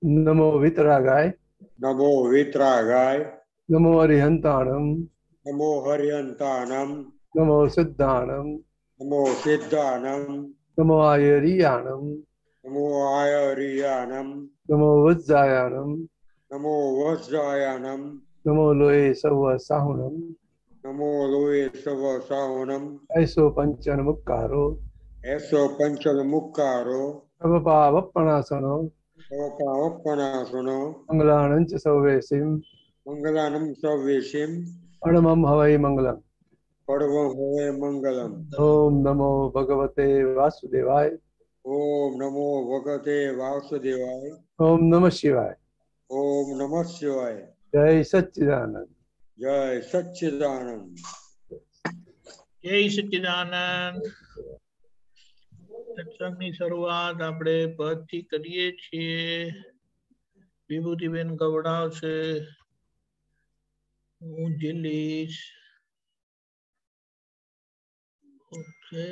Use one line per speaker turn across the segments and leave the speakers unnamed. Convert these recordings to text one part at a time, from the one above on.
नमो वितरागाय।
नमो वितरागाय।
नमो अरिहंताणम।
नमो हरियंतानम।
नमो सिद्धाणम।
नमो सिद्धानम।
नमो आयरियाणम।
नमो आयरियानम।
नमो वज्जायाणम।
नमो वज्रायानम।
नमो लोए सव साहुणम।
नमो लोए सव साहुनम।
ऐसो पंचन मुक्कारो।
ऐसो पंचल मुक्कारो।
तव पावपणासनो।
सवपावपनासनो।
मंगलानंच सवेसिम।
मंगलानम सवेशिम।
अणमम हवै मंगलम।
परमं हवे मंगलम।
ओम नमो भगवते वासुदेवाय।
ओम नमो भगवते वासुदेवाय।
ओम नमः शिवाय।
ओम नमः शिवाय।
जय सच्चिदानंद।
जय सच्चिदानंद।
जय सच्चिदानंद। સત્સંગની શરૂઆત આપણે પદથી કરીએ છીએ. વિભૂતિબેન ગવડાવશે, હું ઝીલીશ. ઓકે.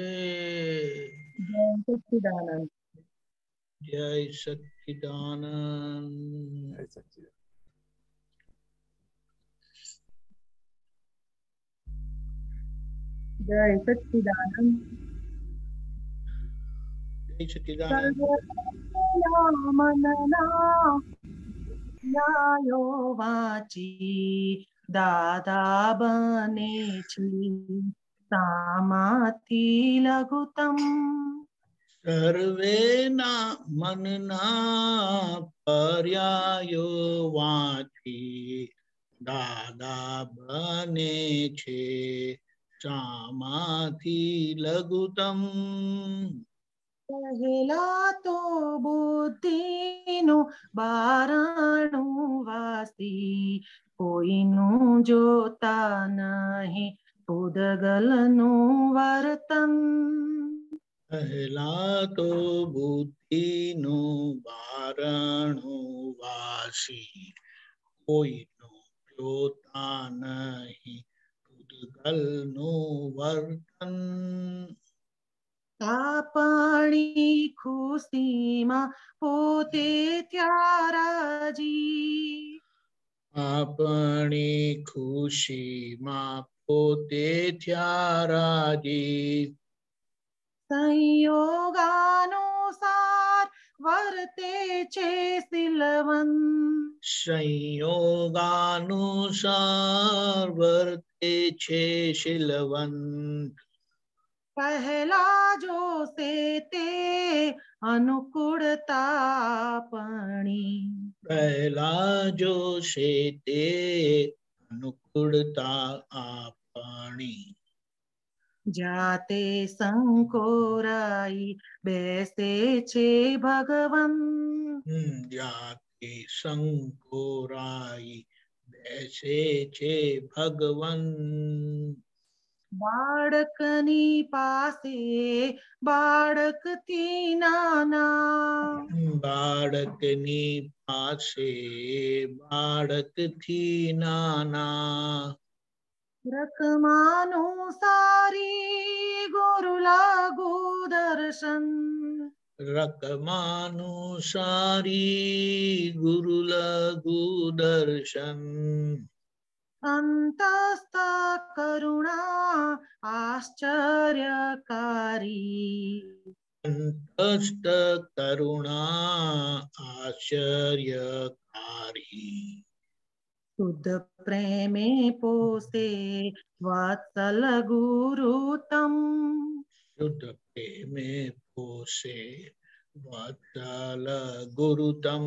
जय सच्चिदानंद।
જય સચ્ચિદાનંદ.
जय सच्चिदानंद।
जय सच्चिदानंद।
જય સચ્ચિદાનંદ.
मनना न्यायो वाची दादा बने छी सामाथी लघुतम
સર્વેના મનના પર્યાયો વાંચી દાદા બને છે સામાથી લઘુત્તમ.
पहला तो बुद्धिनु बारणु वासी कोईनु जोता नहीं उदगलनु वर्तन.
પહેલા તો બુદ્ધિનું બારણું વાસી કોઈનું જોતા નહીં પૂતગલનું વર્તન.
આપણી ખુશીમાં પોતે ત્યારાજી
આપણી ખુશીમાં પોતે થ્યારાજી.
સંયોગાનુસાર વર્તે છે સિલવન.
સંયોગાનુસાર વર્તે છે શીલવંત.
પહેલા જો સે તે અનુકૂળતા આપણી
પહેલા જો છે તે અનુકૂળતા આપણી.
જાતે સંકોરાઈ બેસે છે ભગવન.
જાતે સંકોરાઈ બેસે છે ભગવન.
બાળકની પાસે બાળકથી નાના
બાળકની પાસે બાળકથી નાના.
રકમાનુસારી ગુરુ લાગુ દર્શન.
રકમાનુસારી ગુરુ લઘુ દર્શન.
અંતસ્થ કરુણા આશ્ચર્યકારી.
અંતસ્થ કરુણા આશ્ચર્યકારી.
શુદ્ધ પ્રેમે પોસે વત્સલ ગુરુતમ.
શુદ્ધ પ્રેમે પોસે વત્સલ ગુરુતમ.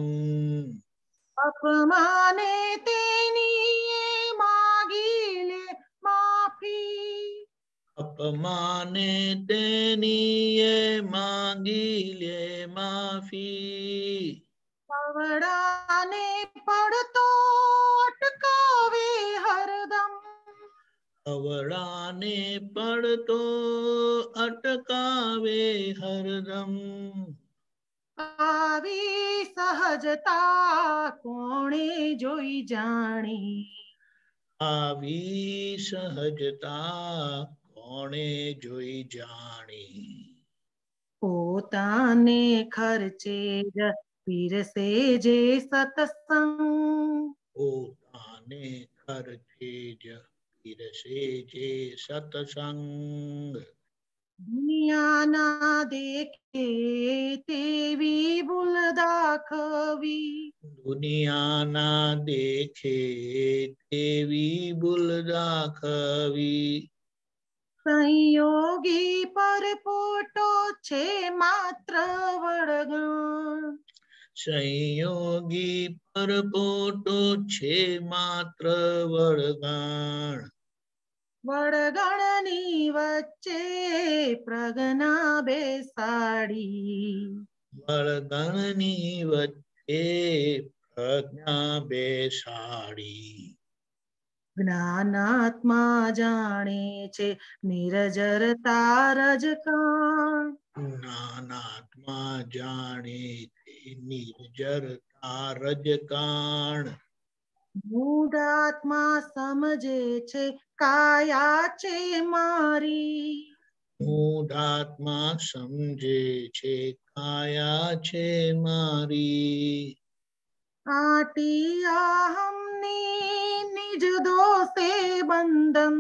અપમાને તેની માગી લે માફી.
અપમાને તેનીએ માંગી લે માફી.
પવડાને પડતો અટકાવે હરદમ.
અવળાને પડતો અટકાવે હરદમ.
આવી સહજતા કોણે જોઈ જાણી.
આવી સહજતા કોણે જોઈ જાણી.
પોતાને ખર્ચે જ પીરસે જે સત્સંગ
પોતાને ખર્ચે જ પીરસે જે સત્સંગ
દુનિયાના દેખે તેવી ભૂલ દાખવી
દુનિયાના દેખે તેવી ભૂલ દાખવી
સંયોગી પરપોટો છે માત્ર વળગણ
સંયોગી પરપોટો છે માત્ર વળગાણ
વળગણની વચ્ચે પ્રજ્ઞા બેસાડી
વળગણની વચ્ચે પ્રજ્ઞા બેસાડી
જ્ઞાનાત્મા જાણે છે નિરજરતા રજકાણ
જ્ઞાનાત્મા જાણે છે નિર્જરતા રજકાણ
મૂઢાત્મા સમજે છે કાયા છે મારી
મૂઢાત્મા સમજે છે કાયા છે મારી
આટી અહમની નિજ દોષે બંધન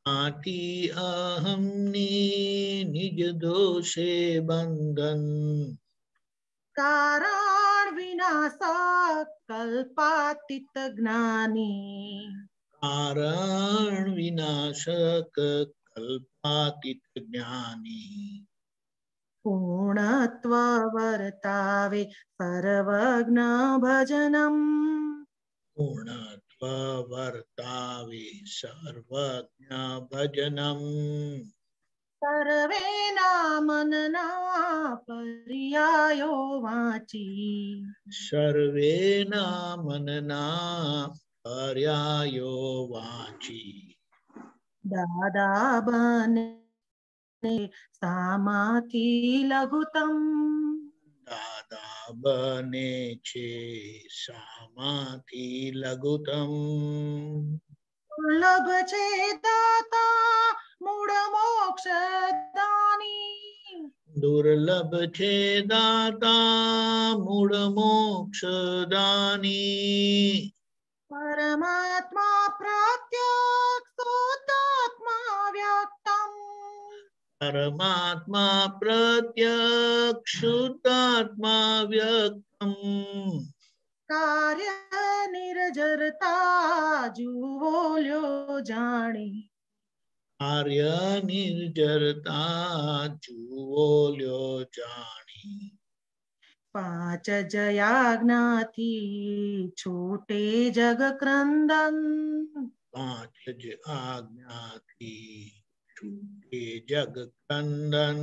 આથી અહમની નિજ દોષે બંધન
કારણ વિનાશક કલ્પાતીત જ્ઞાની
કારણ વિનાશક કલ્પાતીત જ્ઞાની
પૂર્ણત્વ વર્તાવે સર્વજ્ઞ ભજનમ
પૂર્ણત્વ વર્તાવે સર્વજ્ઞ ભજનમ
સર્વેના મનના પર્યાયો વાંચી
સર્વેના મનના પર્યાયો વાંચી
દાદા બને સામાથી લઘુત્તમ
દાદા બને છે સામાથી લઘુત્તમ
દુર્લભ છે દાતા મૂળ મોક્ષદાની
દુર્લભ છે દાતા મૂળ મોક્ષદાની
પરમાત્મા પ્રત્યક્ષ શુદ્ધાત્મા વ્યક્તમ
પરમાત્મા પ્રત્યક્ષ શુદ્ધાત્મા વ્યક્તમ
કાર્ય નિર્જરતા જુઓ લ્યો જાણી
કાર્ય નિર્જરતા જુઓ લ્યો જાણી
પાંચ જયાજ્ઞાથી છૂટે જગ ક્રંદન
પાંચ જ આજ્ઞાથી છૂટે જગ કંદન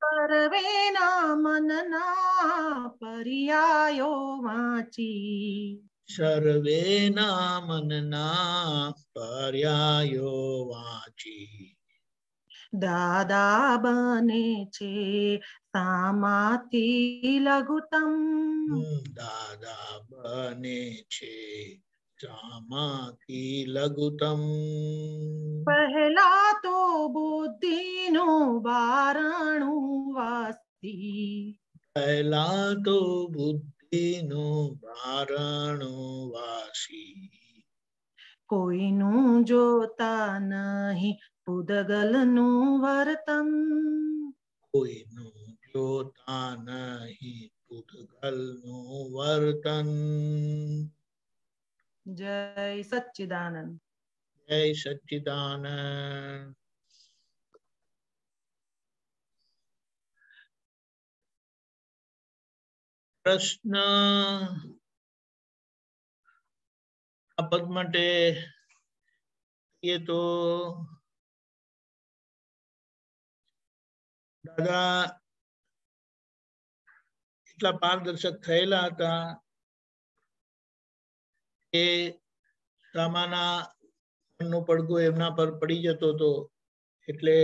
સર્વેના મનના પર્યાયો વાંચી
સર્વેના મનના પર્યાયો વાંચી
દાદા બને છે સામાથી લઘુત્તમ
દાદા બને છે સામાથી લઘુત્તમ
પહેલા તો બુદ્ધિનું બારણું વાસી
પહેલા તો બુદ્ધિનું બારણું વાસી
કોઈનું જોતા નહીં પૂદગલનું વર્તન
કોઈનું જોતા નહીં પૂતગલનું વર્તન
જય સચ્ચિદાનંદ
જય સચ્ચિદાનંદ પ્રશ્ન આ પદ માટે એ તો દાદા એટલા પારદર્શક થયેલા હતા કે સામાના મનનો પડઘો એમના પર પડી જતો હતો એટલે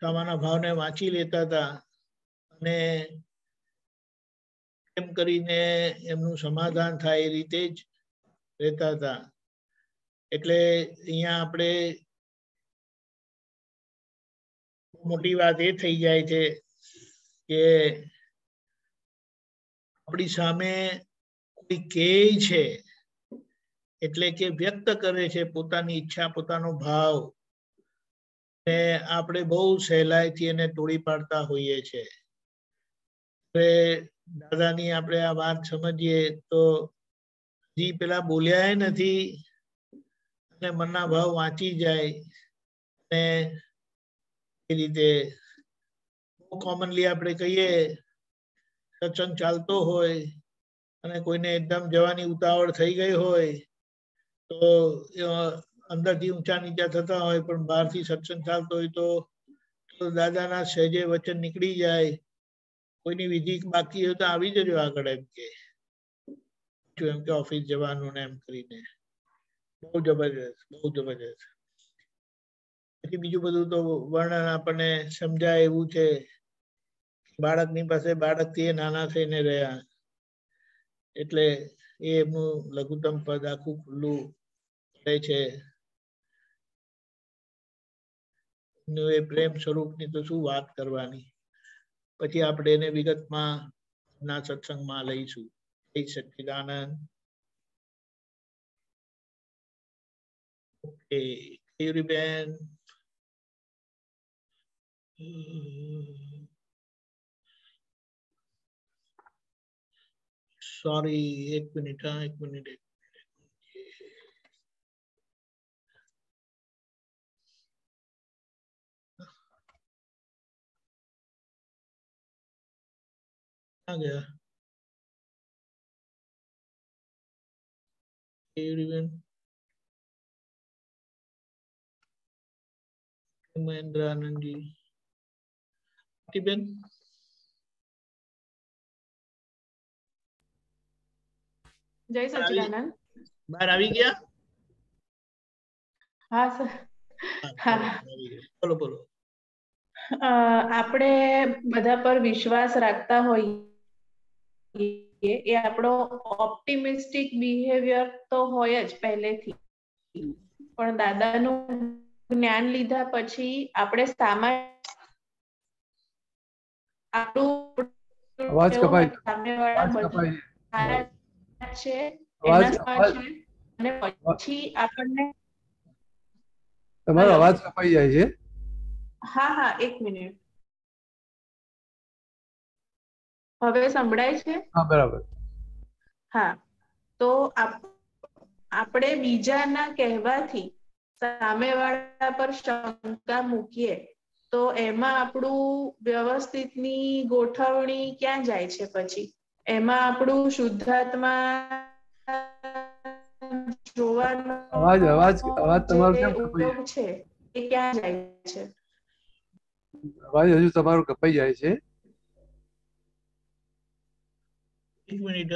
સામાના ભાવને વાંચી લેતા હતા અને એમ કરીને એમનું સમાધાન થાય એ રીતે જ રહેતા હતા એટલે અહીંયા આપણે મોટી વાત એ થઈ જાય છે કે આપણી સામે કોઈ કહે છે એટલે કે વ્યક્ત કરે છે પોતાની ઈચ્છા, પોતાનો ભાવ, ને આપણે બહુ સહેલાઈથી એને તોડી પાડતા હોઈએ છીએ. દાદાની આપણે આ વાત સમજીએ તો હજી પેલા બોલ્યા નથી અને મનના ભાવ વાંચી જાય. ને એ રીતે બહુ કોમનલી આપણે કહીએ સત્સંગ ચાલતો હોય અને કોઈને એકદમ જવાની ઉતાવળ થઈ ગઈ હોય તો અંદરથી ઊંચા નીચા થતા હોય, પણ બહારથી સત્સંગ ચાલતો હોય તો દાદાના સહેજે વચન નીકળી જાય. કોઈની વિધિ બાકી હોય તો આવી જજો આગળ, એમ કે ઓફિસ જવાનું ને એમ કરીને. બહુ જબરજસ્ત, બહુ જબરજસ્ત. પછી બીજું બધું તો વર્ણન આપણને સમજાય એવું છે. બાળકની પાસે બાળકથી એ નાના થઈને રહ્યા એટલે એ એમનું લઘુત્તમ પદ આખું ખુલ્લું પડે છે. એ પ્રેમ સ્વરૂપની તો શું વાત કરવાની. પછી આપણે એને વિગતમાં ના સત્સંગમાં લઈશું. જય સચ્ચિદાનંદ. ઓકે, કેયુરીબેન. સોરી, એક મિનિટ. ક્યાં ગયા કેયુરીબેન? મહેન્દ્ર આનંદજી, બેન
જય સચ્ચિદાનંદ.
બહાર આવી ગયા?
હા સર. હા,
બોલો બોલો.
આપણે બધા પર વિશ્વાસ રાખતા હોઈએ, એ આપણો ઓપ્ટિમિસ્ટિક બિહેવિયર તો હોય જ પહેલેથી, પણ દાદાનું જ્ઞાન લીધા પછી આપણે
અવાજ કપાય
છે અને પછી આપણને
તમારો અવાજ કપાઈ જાય છે.
હા, એક મિનિટ. હવે સંભળાય છે?
હા, બરાબર.
હા, તો આપણે બીજાના કહેવાથી સામેવાળા પર શંકા મૂકીએ તો એમાં આપણું વ્યવસ્થિતની ગોઠવણી ક્યાં જાય છે? પછી એમાં આપણું શુદ્ધાત્મા જોવાનો
અવાજ તમારો કેમ
ઉપયોગ છે એ ક્યાં જાય છે?
અવાજ હજુ તમારો કપાઈ જાય છે.
એક મિનિટ.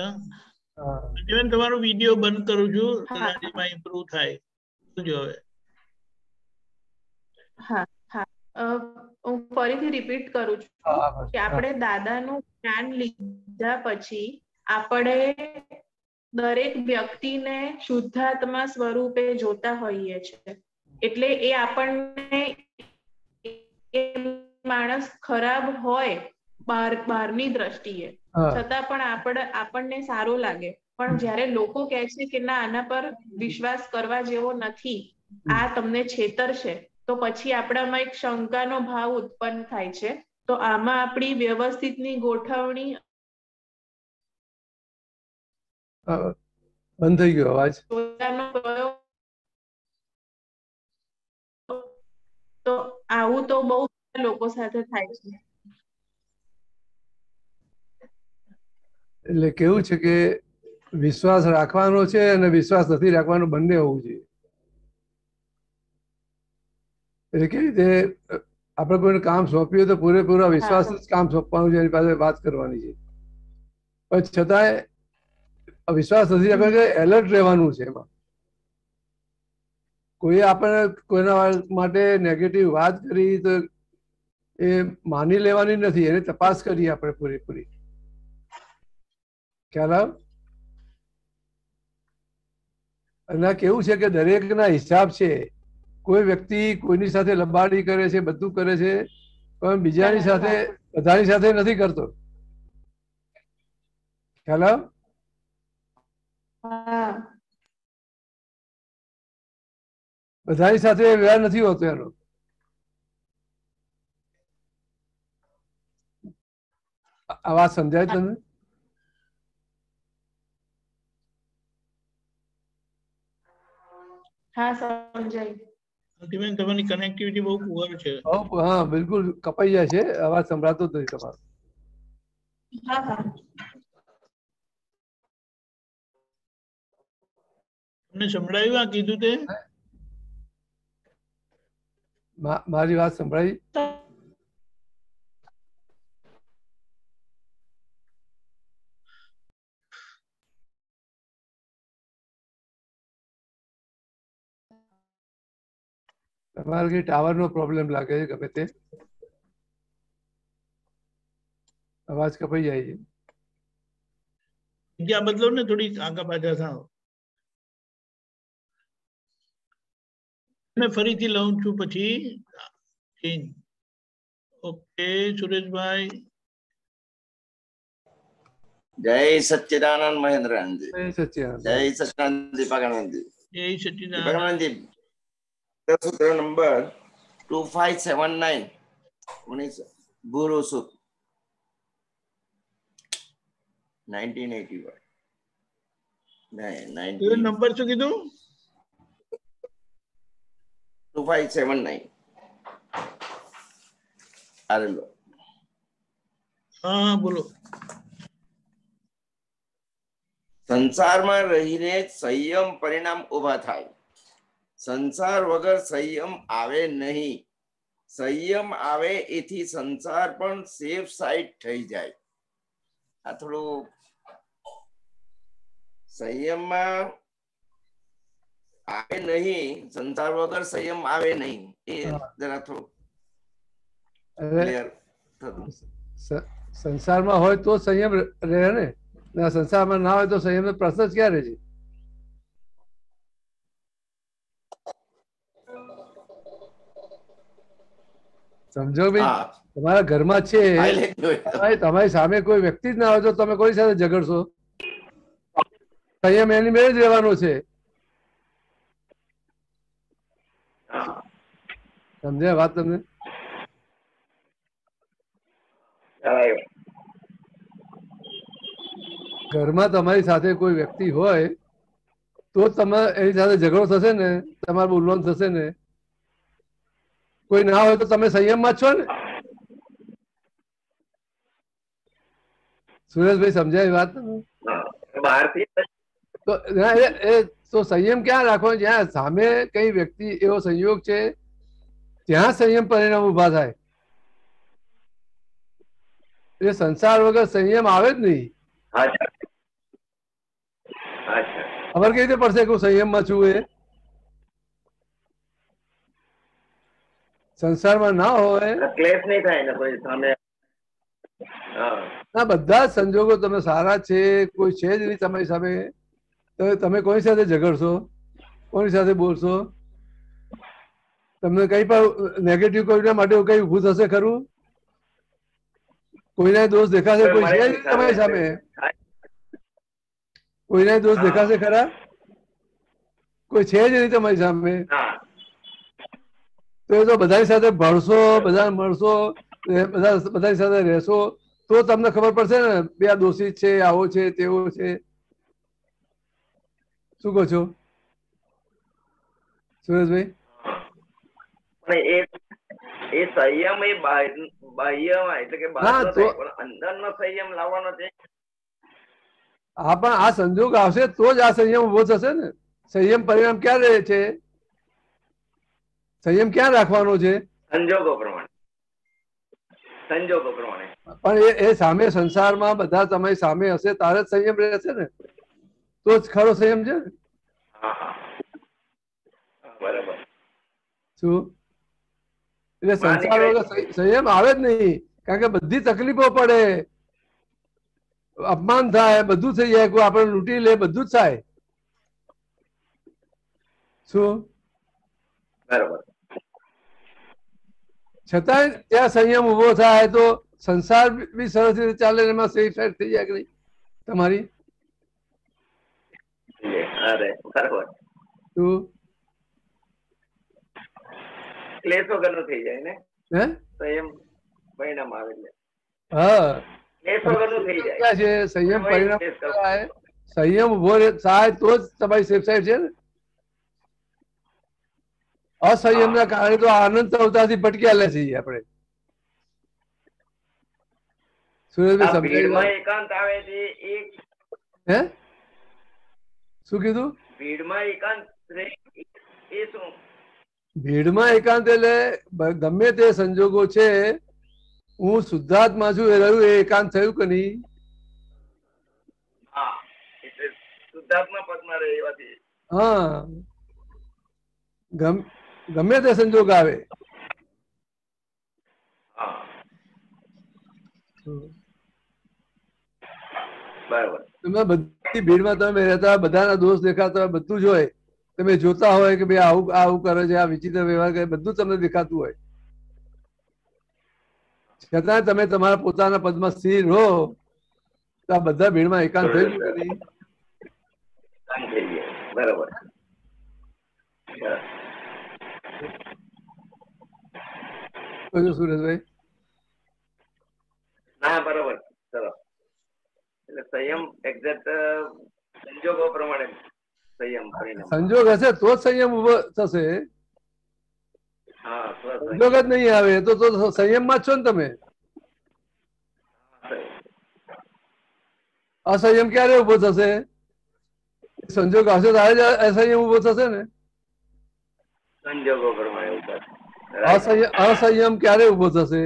તમારો વિડીયો બંધ કરું છું તો એમાં ઇમ્પ્રુવ થાય. હવે
હા, હું ફરીથી રિપીટ કરું છું કે આપણે દાદાનું જ્ઞાન લીધા પછી આપણે દરેક વ્યક્તિને શુદ્ધાત્મા સ્વરૂપે જોતા હોઈએ છીએ. એટલે એ આપણને માણસ ખરાબ હોય બહારની દ્રષ્ટિએ છતાં પણ આપણને સારું લાગે, પણ જ્યારે લોકો કહે છે કે ના, આના પર વિશ્વાસ કરવા જેવો નથી, આ તમને છેતરશે, તો પછી આપણામાં એક શંકાનો ભાવ ઉત્પન્ન થાય છે. તો આમાં આપણી વ્યવસ્થિતની ગોઠવણી
બંધ થઈ ગયો અવાજ.
તો આવું તો બહુ લોકો સાથે થાય છે.
એટલે કેવું છે કે વિશ્વાસ રાખવાનો છે અને વિશ્વાસ નથી રાખવાનો, બંને હોવું જોઈએ. એટલે કેવી રીતે આપણે કોઈને કામ સોંપ્યું તો પૂરેપૂરા વિશ્વાસ જ કામ સોંપવાનું છે, એની પાસે વાત કરવાની છે. પણ છતાંય વિશ્વાસ નથી રાખવાનો, એલર્ટ રહેવાનું છે. એમાં કોઈ આપણે કોઈના માટે નેગેટિવ વાત કરી તો એ માની લેવાની નથી, એની તપાસ કરીએ આપણે પૂરેપૂરી. ખ્યાલ આવ? અને કેવું છે કે દરેકના હિસાબ છે. કોઈ વ્યક્તિ કોઈની સાથે લબાડી કરે છે, બધું કરે છે, પણ બીજાની સાથે બધાની સાથે નથી કરતો. ખ્યાલ આવ્યો?
હા
બધાની સાથે વ્યવહાર નથી હોતો એનો. આ વાત સમજાય તમને?
હા સમજાય.
બેન તમારી કનેક્ટિવિટી બહુ પુઅર છે.
હા બિલકુલ કપાઈ જાય છે, અવાજ સંભળાતો જ નથી તમારો.
હા હા
તમને સંભળાયું આ કીધું તે?
મારી વાત સંભળાઈ? તમારે કઈ ટાવર નો પ્રોબ્લેમ લાગે છે ગમે તે, અવાજ કપાઈ જાય છે.
જગ્યા બદલો ને, થોડી આગા પાછા થાવ. મેં ફરીથી લઉં છું પછી. ઓકે સુરેશભાઈ.
જય સચ્ચિદાનંદ મહેન્દ્રજી.
સચ્ચિદાનંદ.
જય સચ્ચિદાનંદ દીપાનંદજી.
જય સચિદાનંદ.
દીપાનંદજી સૂત્ર નંબર 2579 ગુરુ સુત 1981.
નંબર શું કીધું?
2579. આરેલો.
હા બોલો.
સંસારમાં રહીને સંયમ પરિણામ ઉભા થાય. સંસાર વગર સંયમ આવે નહીં. સંયમ આવે એથી સંસાર પણ સેફ સાઈડ થઈ જાય. આ થોડું સંયમમાં આવે નહીં, સંસાર વગર સંયમ આવે નહીં, એ જરા થોડું ક્લિયર થતું.
સંસારમાં હોય તો સંયમ રહે ને, સંસારમાં ના હોય તો સંયમ પ્રશ્ન જ ક્યારે છે? સમજો ભાઈ, તમારા ઘરમાં છે, તમારી સામે કોઈ વ્યક્તિ જ ના હોય તો તમે કોઈ સાથે ઝઘડશો? સંયમ એની મેળે જ રહેવાનો છે. સમજાય વાત તમને? ઘરમાં તમારી સાથે કોઈ વ્યક્તિ હોય તો તમે એની સાથે ઝઘડો થશે ને, તમારું ઉલ્લંઘન થશે ને. કોઈ ના હોય તો તમે સંયમમાં છો ને. સુરેશભાઈ સમજાય વાત? તો સંયમ ક્યાં રાખવાનો? જ્યાં સામે કઈ વ્યક્તિ એવો સંયોગ છે ત્યાં સંયમ પરિણામ ઉભા થાય. એટલે સંસાર વગર સંયમ આવે જ નહીં. ખબર કઈ રીતે પડશે કે હું સંયમમાં છું? એ સંસારમાં ના હોય,
ક્લેશ નહીં થાય ને કોઈ સામે.
ના, બધા સંજોગો તમે સારા છે, કોઈ છે જ નહીં તમારી સામે, તો તમે કોની સાથે ઝઘડશો? કોની સાથે બોલશો? તમને કઈ પણ નેગેટિવ કોઈના માટે કઈ ઉભું થશે ખરું? કોઈના દોષ દેખાશે? કોઈ છે જ તમારી સામે? કોઈના દોષ દેખાશે ખરા? કોઈ છે જ નહીં તમારી સામે. તો એ તો બધાની સાથે ભળશો, બધા મળશો, બધાની સાથે રહેશો તો તમને ખબર પડશે ને બે આ દોષિત છે, આવો છે, તેવો છે. શું કહો છો સુરેશભાઈ?
એ સંયમ એ બાહ્યમાં એટલે કે અંદરનો સંયમ લાવવાનો છે.
હા, પણ આ સંજોગ આવશે તો જ આ સંયમ ઉભો થશે ને. સંયમ પરિણામ ક્યાં રહે છે? સંયમ ક્યાં રાખવાનો છે?
સંજોગો પ્રમાણે. સંજોગો પ્રમાણે.
પણ એ સામે સંસારમાં બધા તમારી સામે હશે તારે જ સંયમ રહેશે ને, તો જ ખરો સંયમ છે ને.
બરાબર.
શું? એટલે સંસાર વગર સંયમ આવે જ નહીં, કારણ કે બધી તકલીફો પડે, અપમાન થાય, બધું થઈ જાય, કોઈ આપણે લૂંટી લે, બધું જ થાય. શું?
બરાબર.
છતાંય ત્યાં સંયમ ઉભો થાય તો સંસાર બી સરસ રીતે ચાલે ને એમાં સેફ સાઈડ થઈ જાય કે નહીં તમારી?
અરે બરાબર,
તું
ક્લેશ વગરનું થઈ જાય ને
હે
સંયમ પરિણામ આવે એટલે
હા
ક્લેશ વગરનું થઈ જાય.
ક્યાં છે સંયમ પરિણામ થાય? સંયમ ઉભો થાય તો જ તમારી સેફ સાઈડ છે ને. અસંયમના કારણે તો આનંદ અવતારથી ભટક્યા લે છીએ આપણે. સુરેશભાઈ સમજાય?
ભીડમાં એકાંત આવે છે
હે શું કીધું?
ભીડમાં એકાંત એ શું?
ભીડમાં એકાંત એટલે ગમે તે સંજોગો છે, હું શુદ્ધાત્મા છું એ રહ્યું, એ એકાંત થયું કે નહીં?
હા, એટલે શુદ્ધાત્મા પદમાં રહેવાથી.
હા, ગમે તે સંજોગ આવે.
બરાબર.
તમે બધી ભીડમાં તમે રહેતા, બધાના દોષ દેખાતા હોય, બધું જ હોય. તમે જોતા હોય કે ભાઈ આવું આવું કરે છે, આ વિચિત્ર વ્યવહાર કરે, બધું તમને દેખાતું હોય, છતાં તમે તમારા પોતાના પદમાં સ્થિર રહો તો આ બધા ભીડમાં એકાંત થઈ ગયું કે નહીં?
બરાબર.
સુરેશભાઈ?
ના બરાબર, ચલો. એટલે સંયમ એક્ઝેક્ટ સંજોગો પ્રમાણે સંયમ પરિણામ.
સંજોગ હશે તો જ સંયમ ઉભો થશે.
હા,
સંજોગ જ નહીં આવે તો સંયમમાં જ છો ને તમે. અસંયમ ક્યારે ઉભો થશે? સંજોગ હશે ત્યારે જ અસંયમ ઉભો થશે ને.
સંજોગો પ્રમાણે
અસંયમ ક્યારે ઉભો થશે?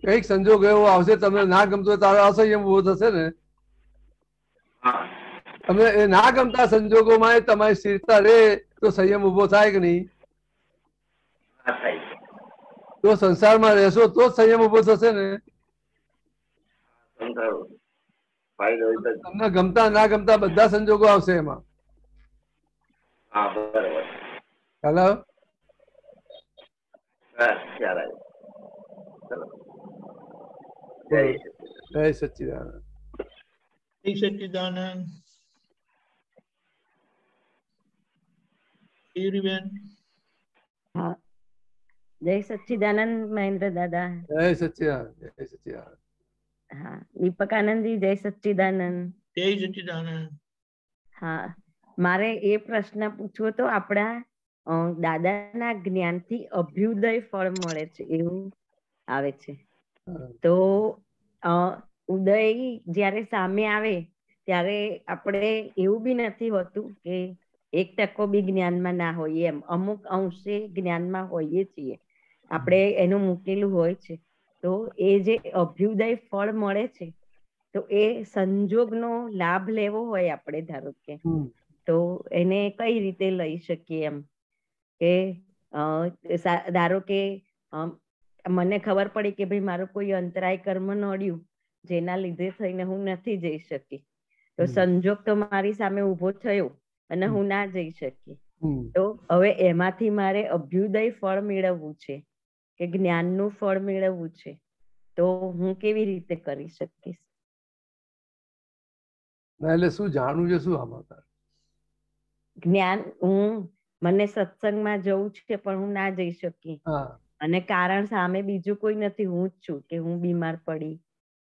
કઈક સંજોગ એવો આવશે તમને ના ગમતો હોય ત્યારે અસંયમ ઉભો થશે ને. તમે એ ના ગમતા સંજોગોમાં તમારી સ્થિરતા રહે તો સંયમ ઉભો થાય કે નહીં? તો સંસારમાં રહેશો તો જ સંયમ ઉભો થશે ને. તમને ગમતા ના ગમતા બધા સંજોગો આવશે એમાં. હેલો, જય સચ્ચિદાનંદ.
જય સચ્ચિદાનંદ.
હા, જય સચ્ચિદાનંદ મહેન્દ્ર દાદા.
જય સચ્ચિદાનંદ. જય સચ્ચિદાનંદ.
હા, દીપકાનંદજી જય સચ્ચિદાનંદ.
જય સચ્ચિદાનંદ.
હા, મારે એ પ્રશ્ન પૂછવો તો આપણા દાદાના જ્ઞાનથી અભ્યુદય ફળ મળે છે એવું આવે છે. તો ઉદય જ્યારે સામે આવે ત્યારે આપણે એવું બી નથી હોતું કે 1% બી જ્ઞાનમાં ના હોઈએ, એમ અમુક અંશે જ્ઞાનમાં હોઈએ છીએ આપણે, એનું મૂકેલું હોય છે. તો એ જે અભ્યુદય ફળ મળે છે તો એ સંજોગનો લાભ લેવો હોય આપણે, ધારો કે, તો એને કઈ રીતે લઈ શકીએ? એમ કે ધારો કે મને ખબર પડી કે ભાઈ મારું કોઈ અંતરાય કર્મ નડ્યું જેના લીધે થઈને હું નથી જઈ શકી, તો સંજોગ તો મારી સામે ઉભો થયો અને હું ના જઈ શકી, તો હવે એમાંથી મારે અભ્યુદય ફળ મેળવવું છે કે જ્ઞાનનું ફળ મેળવવું છે, તો હું કેવી રીતે કરી શકીશ?
એટલે શું જાણવું છે? શું આમાં
જ્ઞાન, મને સત્સંગમાં જવું છે પણ હું ના જઈ શકી, અને કારણ સામે બીજું કોઈ નથી, હું જ છું કે હું બીમાર પડી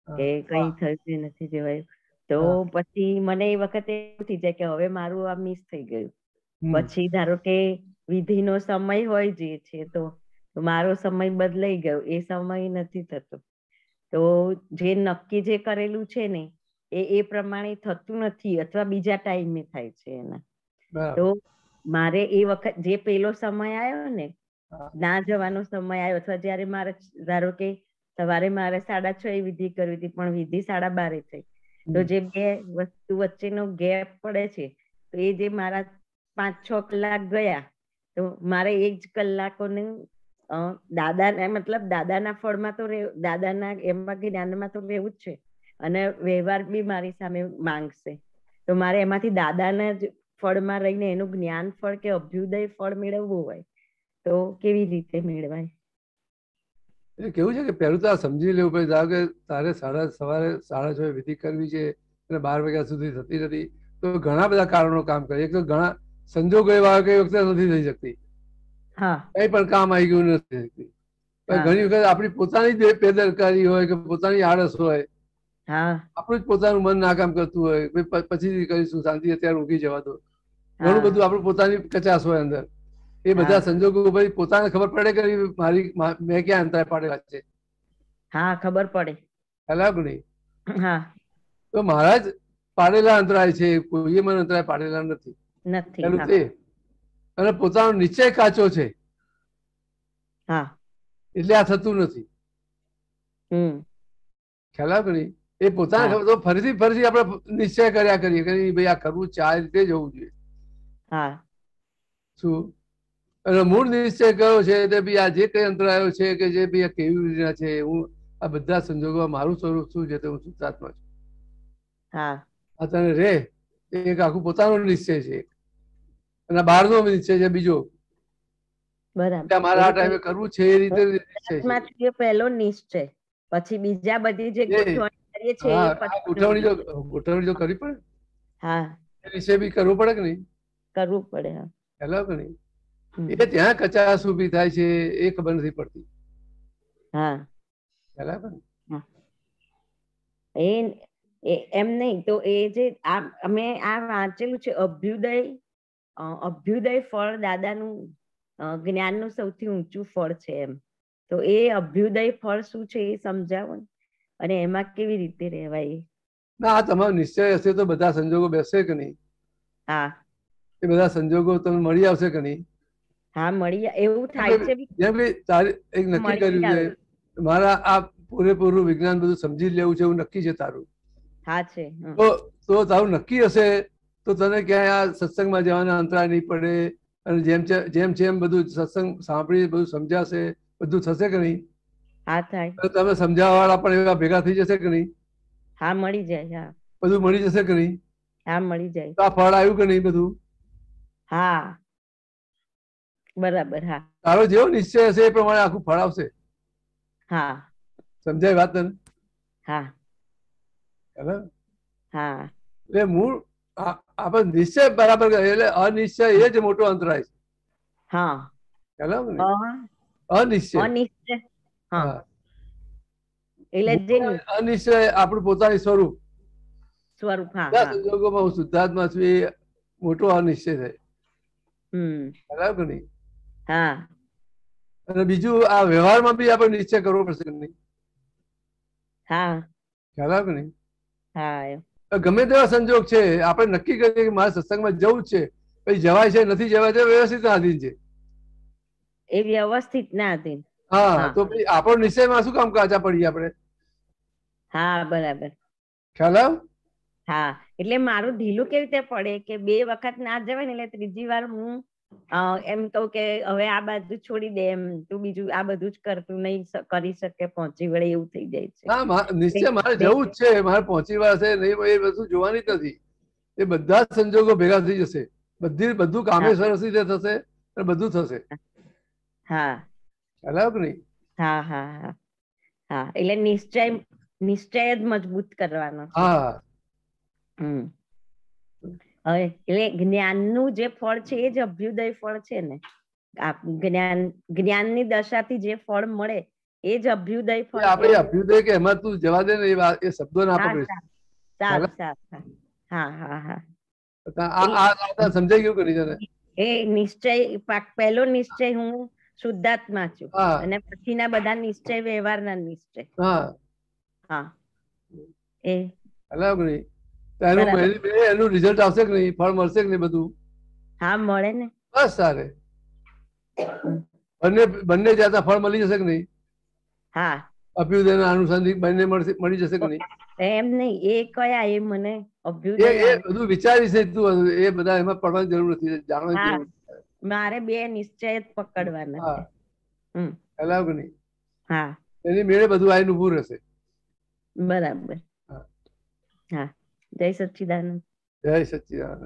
કે કઈ થશે નથી જવાયું, તો પછી મને એ વખતે એવું થઈ જાય કે હવે મારું આ મિસ થઈ ગયું. પછી ધારો કે વિધિનો સમય હોય જે છે તો મારો સમય બદલાઈ ગયો, એ સમય નથી થતો, તો જે નક્કી જે કરેલું છે ને એ પ્રમાણે થતું નથી, અથવા બીજા ટાઈમે થાય છે એના. તો મારે એ વખત જે પેલો સમય આવ્યો ને, ના જવાનો સમય આવ્યો, અથવા જયારે મારે ધારો કે સવારે મારે 6:30 વિધિ કરવી હતી પણ વિધિ 12:30 થઈ, તો જે બે વસ્તુ વચ્ચેનો ગેપ પડે છે, તો એ જે મારા 5-6 કલાક ગયા, તો મારે એ જ કલાકોને દાદાના મતલબ દાદાના ફળમાં તો દાદાના એમાં જ્ઞાનમાં તો રહેવું જ છે, અને વ્યવહાર બી મારી સામે માંગશે, તો મારે એમાંથી દાદાના જ ફળમાં રહીને એનું જ્ઞાન ફળ કે અભ્યુદય ફળ મેળવવું હોય તો કેવી રીતે મેળવાય?
એ કેવું છે કે પહેલું તો આ સમજી લેવું પડે. ધારો કે તારે સવારે 6:30 વિધિ કરવી છે અને 12 વાગ્યા સુધી થતી નથી, તો ઘણા બધા કારણો કામ કરે. એક તો ઘણા સંજોગો એવા કે વખતે નથી થઈ શકતી, કઈ પણ કામ આવી ગયું નથી શકતી. ઘણી વખત આપણી પોતાની જ બેદરકારી હોય કે પોતાની આળસ હોય, આપણું જ પોતાનું મન ના કામ કરતું હોય, પછી કરીશું શાંતિ, અત્યારે ઊંઘી જવા દો. ઘણું બધું આપણું પોતાની કચાશ હોય અંદર. એ બધા સંજોગો ભાઈ પોતાને ખબર પડે કે મેં ક્યાં અંતરાય પાડેલા છે.
હા, ખબર પડે.
ખ્યાલ નહીં? તો મારા જ પાડેલા અંતરાય છે, કોઈએ મને અંતરાય પાડેલા નથી. પેલું તે. અને પોતાનો નિશ્ચય કાચો છે એટલે આ થતું નથી. ખ્યાલ આવ્યો કે નહીં? એ પોતાને ખબર તો ફરીથી આપણે નિશ્ચય કર્યા કરીએ કે ભાઈ આ કરવું છે, આ રીતે જવું જોઈએ. શું? અને મૂળ નિશ્ચય કયો છે તે ભાઈ આ જે કઈ અંતરાયો છે કે જે ભાઈ આ કેવી રીતના છે, હું આ બધા સંજોગોમાં મારું સ્વરૂપ શું છે તે હું શુદ્ધાત્મા છું. આ તને રે એક આખું પોતાનો નિશ્ચય છે, અને બહારનો નિશ્ચય છે બીજો.
બરાબર.
મારા આ ટાઈમે કરવું છે એ રીતે નિશ્ચય છે.
પહેલો નિશ્ચય, પછી બીજા બધી જે ગોઠવણી કરીએ છીએ
ગોઠવણી જો કરવી પડે, એ વિશે બી કરવું પડે કે નહીં?
કરવું પડે.
હેલો કે નહીં? એ ત્યાં કચાશ ઉભી થાય છે એ ખબર નથી પડતી.
એમ નહીં તો એ જે અમે આ વાંચેલું છે અભ્યુદય ફળ દાદાનું જ્ઞાનનું સૌથી ઊંચું ફળ છે એમ. તો એ અભ્યુદય ફળ શું છે એ સમજાવો ને, અને એમાં કેવી રીતે રહેવાય.
ના, આ તમારો નિશ્ચય હશે તો બધા સંજોગો બેસશે કે નહીં? એ બધા સંજોગો તમને મળી આવશે કે નહીં?
મળી એવું થાય છે.
જેમ કે તારે એક નક્કી કર્યું છે, મારા આ પૂરેપૂરું વિજ્ઞાન બધું સમજી લેવું છે, એવું નક્કી છે તારું. તો તારું નક્કી હશે તો તને ક્યાંય આ સત્સંગમાં જવાના અંતરાય નહીં પડે, અને જેમ બધું સત્સંગ સાંભળી બધું સમજાશે, બધું થશે કે નહીં? તમે સમજાવવા વાળા પણ એવા ભેગા થઈ જશે કે નહીં?
મળી જાય.
બધું મળી જશે કે નહીં?
મળી જાય.
તો આ ફળ આવ્યું કે નહીં બધું?
બરાબર.
તારો જેવો નિશ્ચય હશે એ પ્રમાણે આખું ફળ આવશે. સમજાય વાત તને? એટલે મૂળ આપણે નિશ્ચય બરાબર એટલે અનિશ્ચય એ જ મોટો અંતરાય છે. અનિશ્ચય અનિશ્ચય આપણું પોતાનું સ્વરૂપ સંજોગોમાં હું શુદ્ધાત્મા છું એ મોટો અનિશ્ચય થાય. બરાબર કે નહીં? અને બીજું આ વ્યવહારમાં બી આપણે નિશ્ચય કરવો પડશે કે નહીં? ખ્યાલ આવે કે નહીં? ગમે તેવા સંજોગ છે આપણે નક્કી કરીએ કે મારે સત્સંગમાં જવું જ છે, પછી જવાય છે નથી જવાય છે વ્યવસ્થિત આધીન છે.
એ વ્યવસ્થિત ના આધીન.
તો પછી આપણો નિશ્ચયમાં શું કામ કાચા પડીએ આપણે?
બરાબર.
ખ્યાલ આવ?
એટલે મારું ઢીલું કેવી રીતે પડે કે 2 વખત ના જવાય ને, એટલે ત્રીજી વાર હું એમ કહું કે હવે આ બાજુ છોડી દે, એમ તું બીજું આ બધું જ કરતું નહીં કરી શકે, પહોંચી વળે એવું થઈ જાય છે.
નિશ્ચય મારે જવું જ છે, મારે પહોંચી વળશે નહીં એ વસ્તુ જોવાની જ નથી. એ બધા જ સંજોગો ભેગા થઈ જશે, બધું કામે સરસ રીતે થશે અને બધું થશે. ખ્યાલ આવ્યો કે નહીં?
એટલે નિશ્ચય જ મજબૂત કરવાનો. એટલે જ્ઞાનનું જે ફળ છે એ જ અભ્યુદય ફળ છે ને. જ્ઞાનની દશાથી જે ફળ મળે એ જ અભ્યુદય ફળ.
આપણે અભ્યુદય કે એમાં તું જવા દે ને, એ શબ્દો ના પકડીશ. સમજાઈ ગયું કે નહીં?
એ નિશ્ચય પહેલો નિશ્ચય હું શુદ્ધાત્મા છું, અને પછીના બધા નિશ્ચય વ્યવહારના નિશ્ચય.
એનું રિઝલ્ટ આવશે કે નહીં? ફળ મળશે કે નહીં બધું?
મળે ને.
બસ સારે બંને જાતના ફળ મળી જશે કે નહીં? અભ્યુદય અનુસંધિક બંને મળી જશે કે નહીં?
એમ નહીં, એ કયા એ મને અભ્યુદય
એ બધું વિચારીશ તું, એ બધા એમાં પડવાની જરૂર નથી, જાણવાની જરૂર નથી.
મારે 2 નિશ્ચય જ પકડવાના છે.
કે નહીં? એની મેળે બધું આવીને ઉભું રહેશે.
બરાબર. જય સચ્ચિદાનંદ.
જય સચ્ચિદાનંદ.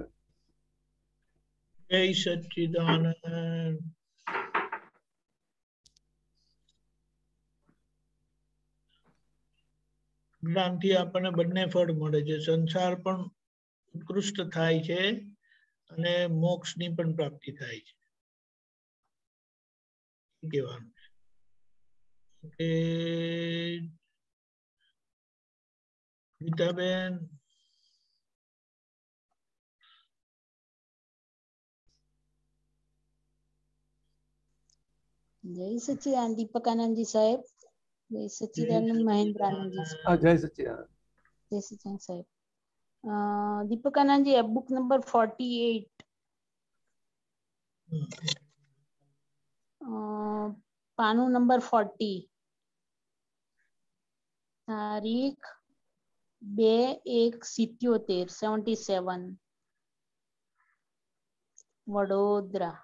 જય સચ્ચિદાનંદ. જ્ઞાનથી આપણને બંને ફળ મળે છે. સંસાર પણ ઉત્કૃષ્ટ થાય છે અને મોક્ષની પણ પ્રાપ્તિ થાય છે. કહેવાનું છે. ગીતાબેન,
જય સચ્ચિદાનંદ. દીપકાનંદજી સાહેબ, જય સચ્ચિદાનંદ. મહેન્દ્રાનંદજી સાહેબ,
જય સચ્ચિદાનંદ.
જય સચ્ચિદાનંદ સાહેબ. દીપકાનંદજી, બુક નંબર 48, પાનું નંબર 40, તારીખ 2/1/77, વડોદરા.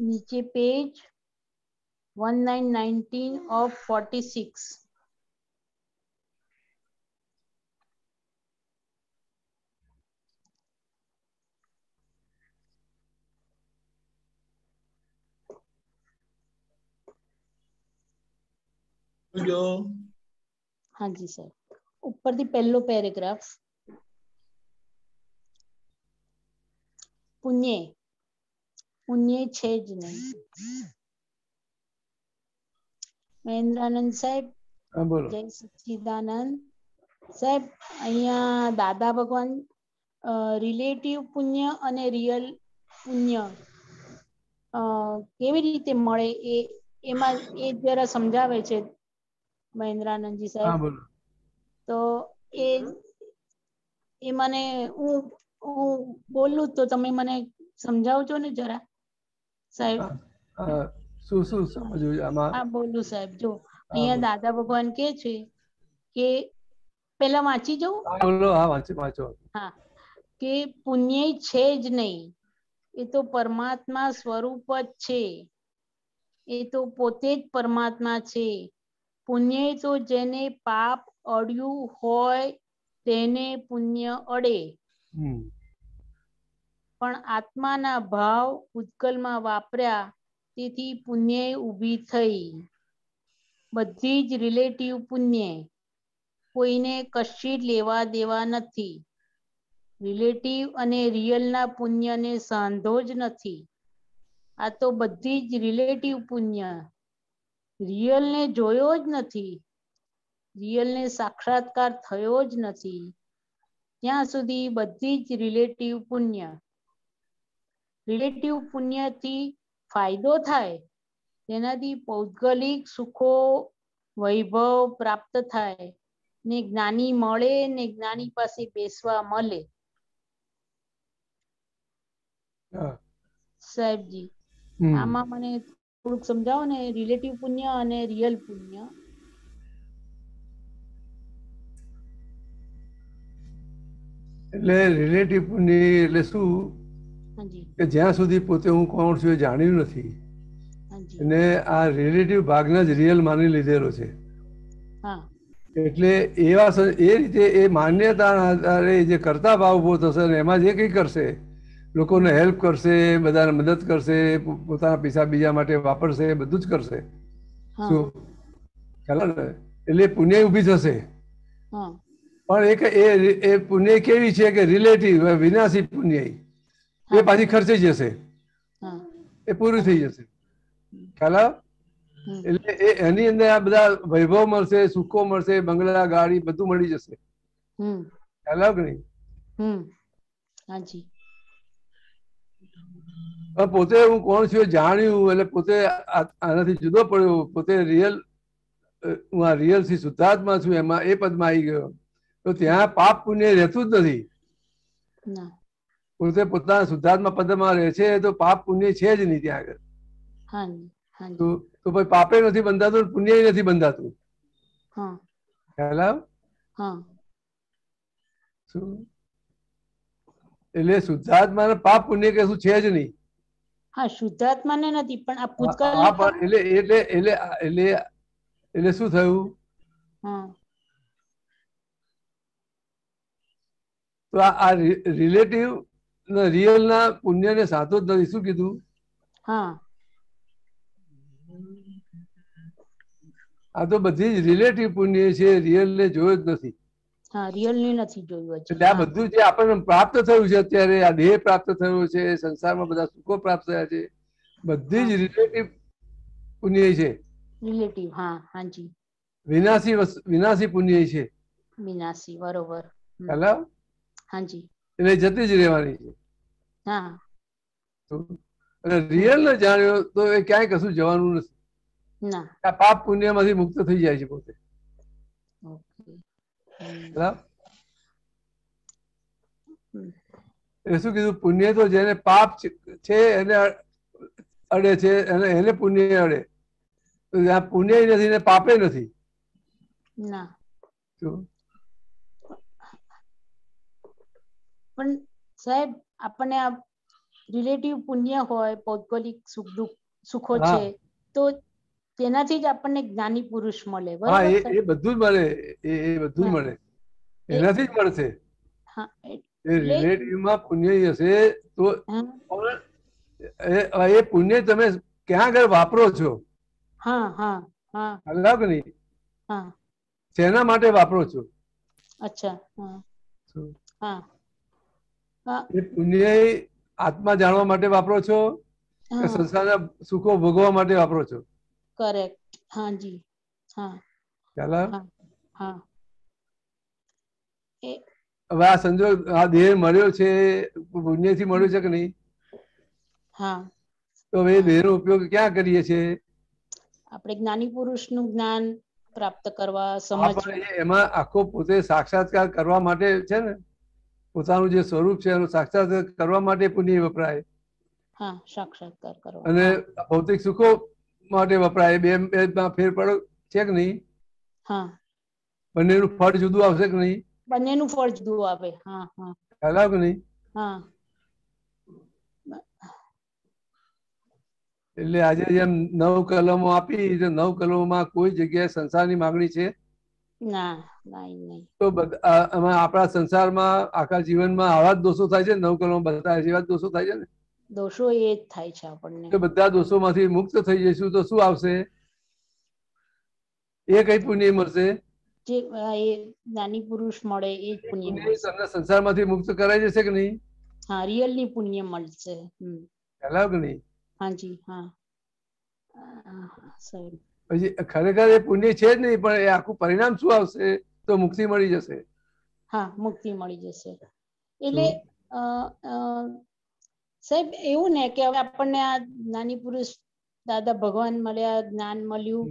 નીચે પેજ 1919 of 46. हाँ जी सर, ऊपर दी पहलो पैराग्राफ. पुण्य पुण्य છે જ નહીં. મહેન્દ્રાનંદ સાહેબ, જય સચ્ચિદાનંદ સાહેબ. અહીંયા દાદા ભગવાન રિલેટિવ પુણ્ય અને રિયલ પુણ્ય કેવી રીતે મળે એમાં એ જરા સમજાવે છે મહેન્દ્રાનંદજી સાહેબ. તો એ મને હું બોલું તો તમે મને સમજાવજો ને જરા સાહેબ.
શું શું સમજવું આમાં?
હા બોલું સાહેબ. જો અહીંયા દાદા ભગવાન કે છે કે પેલા વાંચી જાઉં?
બોલો. હા વાંચો.
હા, કે પુણ્ય છે જ નહીં, એ તો પરમાત્મા સ્વરૂપ જ છે, એ તો પોતે જ પરમાત્મા છે. પુણ્ય તો જેને પાપ અડ્યું હોય તેને પુણ્ય અડે, પણ આત્માના ભાવ ઉત્કલમાં વાપર્યા તેથી પુણ્ય ઊભી થઈ. બધી જ રિલેટિવ પુણ્ય, કોઈને કશી લેવા દેવા નથી. રિલેટિવ અને રિયલના પુણ્યને સાંધો જ નથી. આ તો બધી જ રિલેટિવ પુણ્ય, રિયલને જોયો જ નથી, રિયલને સાક્ષાત્કાર થયો જ નથી ત્યાં સુધી બધી જ રિલેટિવ પુણ્ય. રિલેટિવ પુણ્યથી ફાયદો થાય, તેનાથી પૌદ્ગલિક સુખો વૈભવ પ્રાપ્ત થાય ને જ્ઞાની મળે ને જ્ઞાની પાસે બેસવા મળે. સાહેબજી, આમાં મને થોડુંક સમજાવો ને, રિલેટિવ પુણ્ય અને રિયલ પુણ્ય.
એટલે રિલેટિવ પુણ્ય એટલે શું કે જ્યાં સુધી પોતે હું કોણ છું એ જાણ્યું નથી અને આ રિલેટિવ ભાગને જ રિયલ માની લીધેલો છે. એટલે એવા એ રીતે એ માન્યતાના આધારે જે કરતા ભાવ ઉભો થશે ને એમાં જે કંઈ કરશે, લોકોને હેલ્પ કરશે, બધાને મદદ કરશે, પોતાના પૈસા બીજા માટે વાપરશે, બધું જ કરશે. શું ખ્યાલ ને? એટલે પુણ્ય ઊભી થશે. પણ એ પુણ્ય કેવી છે કે રિલેટિવ વિનાશી પુણ્ય, એ પાછી ખર્ચાઈ જશે, એ પૂરું થઈ જશે. ખ્યાલ? એટલે એની અંદર આ બધા વૈભવ મળશે, સુખો મળશે, બંગલા ગાડી બધું મળી જશે. ખ્યાલ કે નહીં? પોતે હું કોણ છું જાણ્યું એટલે પોતે આનાથી જુદો પડ્યો, પોતે રિયલ હું આ રિયલ થી શુદ્ધાત્મા છું એમાં એ પદમાં આવી ગયો તો ત્યાં પાપ પુણ્ય રહેતું જ નથી. પોતે પોતાના શુદ્ધાત્મા પદમાં રહે છે તો પાપ પુણ્ય છે જ નહીં ત્યાં આગળ. તો ભાઈ પાપે નથી બંધાતું, પુણ્ય નથી બંધાતું. ખ્યાલ આવ? શું એટલે શુદ્ધાત્મા પાપ પુણ્ય કશું છે જ નહીં.
હા, શુદ્ધાત્માને નથી પણ આ ભૂતકાળ
એટલે શું થયું? તો આ રિલેટિવ રિયલ ના પુણ્ય ને સાચો જ નથી. શું કીધું? આ તો બધી જ રિલેટિવ પુણ્ય છે, રિયલ ને જોયો જ નથી.
હા, રિયલ ને નથી જોયું હજી.
એટલે આ બધું જે આપણને પ્રાપ્ત થયું છે અત્યારે, આ દેહ પ્રાપ્ત થયો છે, સંસારમાં બધા સુખો પ્રાપ્ત થયા છે, બધી જ રિલેટિવ પુણ્ય છે.
રિલેટિવ, હા, હાજી.
વિનાશી પુણ્ય છે.
વિનાશી, બરોબર.
હેલો,
હાજી.
એટલે જતી જ રહેવાની છે.
હા.
અને રિયલ ને જાણ્યો તો એ ક્યાંય કશું જવાનું નથી.
ના.
આ પાપ પુણ્યમાંથી મુક્ત થઈ જાય છે પોતે. એ શું કીધું? પુણ્ય તો જેને પાપ છે એને અડે છે, એને પુણ્ય અડે. ત્યાં પુણ્ય નથી ને પાપે નથી.
ના. પણ સાહેબ, આપણને આ રિલેટિવ પુણ્ય હોય, ભૌગોલિક સુખ દુઃખ સુખો છે, તો તેનાથી જ આપણને જ્ઞાની પુરુષ મળે.
હા, એ બધું જ મળે, એ બધું જ મળે, એનાથી જ મળશે. એ રિલેટિવમાં પુણ્ય હશે તો એ પુણ્ય તમે ક્યાં આગળ વાપરો છો?
હા, હા, હા.
અલગ નહીં.
હા.
શેના માટે વાપરો છો?
અચ્છા. હા. હા.
એ પુણ્ય આત્મા જાણવા માટે વાપરો છો કે સંસારના સુખો ભોગવવા માટે વાપરો છો?
કરેક્ટ. હાજી. હા.
ચાલો.
હા.
હવે આ સંજોગ, આ દેહ મળ્યો છે, પુણ્યથી મળ્યો છે કે નહીં?
હા.
તો હવે દેહ નો ઉપયોગ ક્યાં કરીએ છીએ?
આપણે જ્ઞાની પુરુષ નું જ્ઞાન પ્રાપ્ત કરવા, સમજવા.
એમાં આખો પોતે સાક્ષાત્કાર કરવા માટે છે ને, પોતાનું જે સ્વરૂપ છે એનું સાક્ષાત્કાર કરવા માટે પુણ્ય વપરાય.
હા, સાક્ષાત્કાર કરવા.
અને ભૌતિક સુખો માટે વપરાય. બે ફેર પડો છે કે નહીં?
હા.
બંનેનું ફળ જુદું આવશે કે નહીં?
બંનેનું ફળ જુદું આવે. હા, હા.
ખ્યાલ આવે કે નહીં?
હા.
એટલે આજે જેમ 9 કલમો આપી, 9 કલમોમાં કોઈ જગ્યાએ સંસારની માંગણી છે?
ના, નહીં.
તો આપણા સંસારમાં આખા જીવનમાં આવા જ દોષો થાય છે. 9 કલમો બતાવે છે એવા જ દોષો થાય છે ને?
દોષો એ જ થાય છે આપણને.
તો બધા દોષોમાંથી મુક્ત થઈ જઈશું તો શું આવશે? એ કઈ પુણ્ય મળશે?
જે જ્ઞાની પુરુષ મળે એ જ પુણ્ય મળશે.
તમને સંસારમાંથી મુક્ત કરાઈ જશે કે નહીં?
હા, રિયલ ની પુણ્ય મળશે.
ખ્યાલ કે નહીં?
હાજી. હા. સાહેબ,
પછી ખરેખર એ પુણ્ય છે જ નહીં, પણ એ આખું પરિણામ શું આવશે? તો મુક્તિ મળી જશે.
હા, મુક્તિ મળી જશે. એટલે સાહેબ એવું ને કે હવે આપણને આ જ્ઞાની પુરુષ દાદા ભગવાન મળ્યા, જ્ઞાન મળ્યું,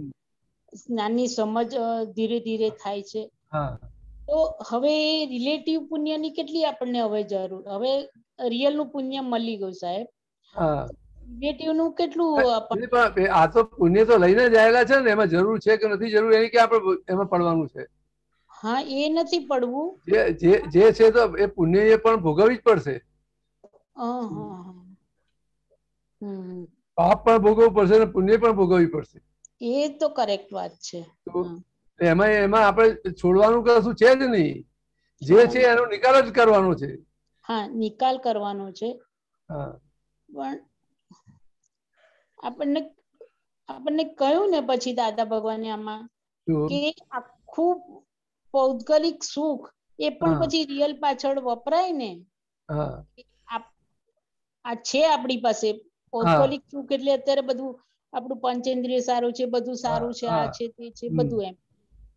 જ્ઞાનની સમજ ધીરે ધીરે થાય છે. તો હવે રિલેટિવ પુણ્યની કેટલી આપણને હવે જરૂર? હવે રિયલ નું પુણ્ય મળી ગયું સાહેબ. રિલેટિવ નું કેટલું?
આ તો પુણ્ય તો લઈને જ આયેલા છે ને, એમાં જરૂર છે કે નથી જરૂર એની કે આપણે એમાં પડવાનું છે.
હા, એ નથી પડવું.
જે છે તો એ પુણ્ય એ પણ ભોગવવી જ પડશે. પાપ પણ ભોગવવું પડશે અને પુણ્ય પણ ભોગવવી પડશે.
એ તો કરેક્ટ વાત છે.
એમાં આપણે છોડવાનું કશું છે જ નહીં. જે છે એનો નિકાલ જ કરવાનો છે.
હા, નિકાલ કરવાનો છે. પણ આપણને કહ્યું ને પછી દાદા ભગવાને આમાં કે આખું પૌદ્ગલિક સુખ એ પણ પછી રિયલ પાછળ વપરાય ને. આ છે આપણી પાસે પૌદ્ગલિક સુખ, એટલે અત્યારે બધું આપણું પંચેન્દ્રિય સારું છે, બધું સારું છે, આ છે, તે છે, બધું એમ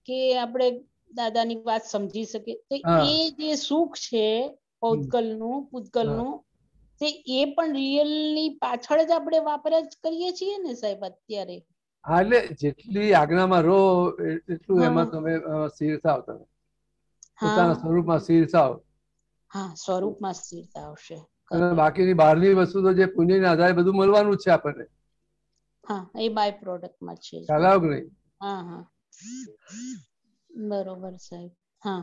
કે આપણે દાદાની વાત સમજી શકીએ. તો એ જે સુખ છે પૌદ્ગલનું, પૂતગલનું, તે એ પણ રિયલ ની પાછળ જ આપણે વાપર્યા જ કરીએ છીએ ને સાહેબ અત્યારે.
હા, એટલે જેટલી આજ્ઞામાં રહો એટલું એમાં તમે સ્થિર થાવ. તમે પોતાના સ્વરૂપમાં સ્થિર થાવ.
હા, સ્વરૂપમાં સ્થિરતા આવશે.
બાકીની બહારની વસ્તુ તો જે પુણ્યના આધારે બધું મળવાનું જ છે આપણને.
હા, એ બાય પ્રોડક્ટમાં છે. હા, હા, બરોબર સાહેબ. હા,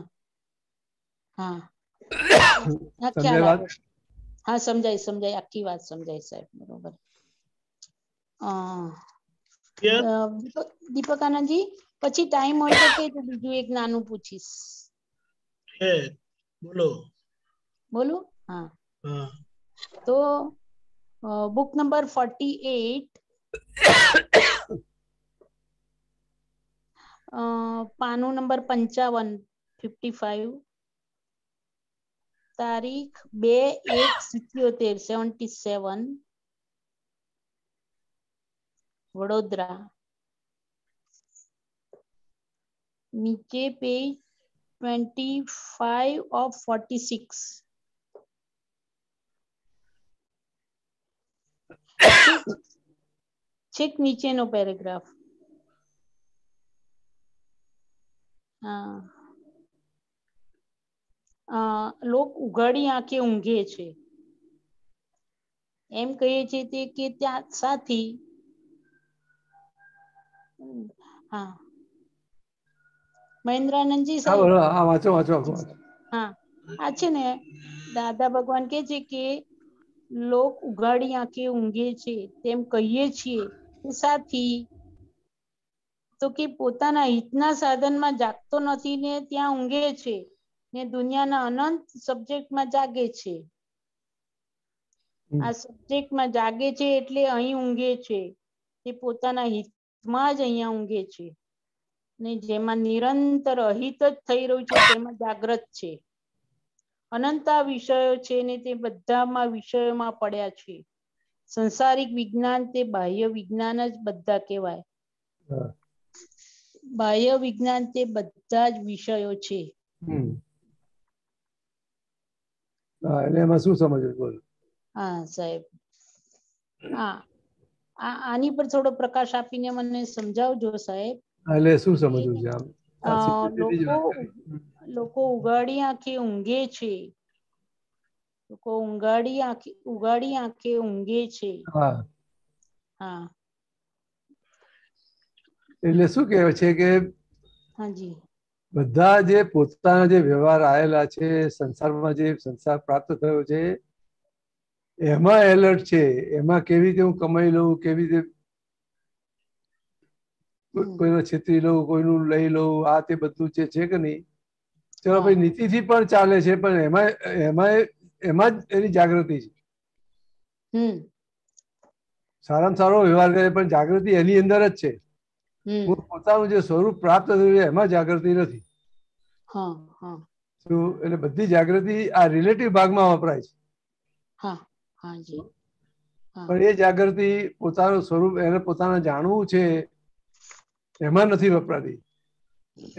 હા, ખ્યાલ આવે. હા, સમજાય આખી વાત સમજાય સાહેબ. બરોબર. દીપક આનંદજી, પછી ટાઈમ હોય તો કે બીજું એક નાનું પૂછીશ. બોલું? હા. તો બુક નંબર 48 પાનું નંબર 55 તારીખ 2/1/77 વડોદરા. નીચે પેજ 25 of 46. છેક નીચેનો પેરેગ્રાફ. લોક ઉઘાડી આંખે ઊંઘે છે એમ કહીએ છે તે કે ત્યાં સાથી મહેન્દ્રાનંદજી સાહેબ, હા આ છે ને દાદા ભગવાન કે છે કે લોક ઉઘાડી આંખે ઊંઘે છે તેમ કહીએ છીએ સાથી તો કે પોતાના હિતના સાધનમાં જાગતો નથી ને ત્યાં ઊંઘે છે ને દુનિયાના અનંત સબ્જેક્ટમાં જાગે છે. આ સબ્જેક્ટમાં જાગે છે એટલે અહીં ઊંઘે છે, તે પોતાના હિતમાં જ અહીંયા ઊંઘે છે ને જેમાં નિરંતર અહિત જ થઈ રહ્યું છે તેમાં જાગ્રત છે. અનંતા વિષયો છે ને તે બધામાં વિષયોમાં પડ્યા છે. સંસારિક વિજ્ઞાન તે બાહ્ય વિજ્ઞાન જ બધા કહેવાય. બાહ્ય વિજ્ઞાન તે બધા જ વિષયો છે.
એટલે એમાં શું સમજવું બોલ?
હા સાહેબ, હા આની પર થોડો પ્રકાશ આપીને મને સમજાવજો સાહેબ.
એટલે શું સમજવું છે આમ?
લોકો ઉઘાડી આંખે ઊંઘે છે, લોકો ઉઘાડી આંખે ઊંઘે છે. હા
એટલે શું કહેવાય છે કે
હાજી
બધા જે પોતાના જે વ્યવહાર આવેલા છે, સંસારમાં જે સંસાર પ્રાપ્ત થયો છે એમાં એલર્ટ છે. એમાં કેવી રીતે હું કમાઈ લઉં, કેવી રીતે કોઈનો છેતરી લઉં, કોઈનું લઈ લઉં, આ તે બધું છે કે નહીં. ચલો ભાઈ નીતિથી પણ ચાલે છે, પણ એમાં જ એની જાગૃતિ છે. સારામાં સારો વ્યવહાર કરે પણ જાગૃતિ એની અંદર જ છે. હું પોતાનું જે સ્વરૂપ પ્રાપ્ત થયું છે એમાં જાગૃતિ નથી. એટલે બધી જાગૃતિ આ રિલેટિવ ભાગમાં વપરાય છે. પણ એ જાગૃતિ પોતાનું સ્વરૂપ એને પોતાને જાણવું છે એમાં નથી વપરાતી.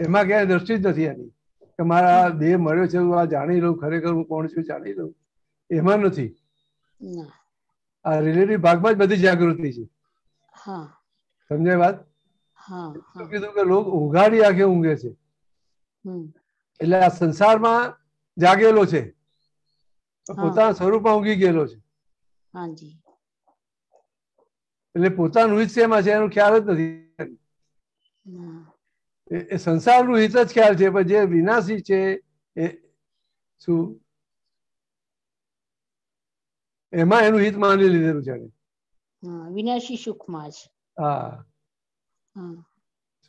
એમાં ક્યાંય દ્રષ્ટિ જ નથી એની કે મારા દેહ મળ્યો છે, હું આ જાણી લઉં, ખરેખર હું કોણ છું જાણી લઉં, એમાં નથી. આ રિલેટિવ ભાગમાં જ બધી જાગૃતિ છે. સમજાય વાત? કીધું કે લોકો ઉઘાડી આંખે ઊંઘે છે એટલે આ સંસારમાં જાગેલો છે, પોતાના સ્વરૂપમાં ઊંઘી ગયેલો છે. એટલે પોતાનું હિત શેમાં છે એનો ખ્યાલ જ નથી. એ સંસારનું હિત જ ખ્યાલ છે, પણ જે વિનાશી છે એ શું એમાં એનું હિત માની લીધેલું છે.
વિનાશી સુખમાં જ.
હા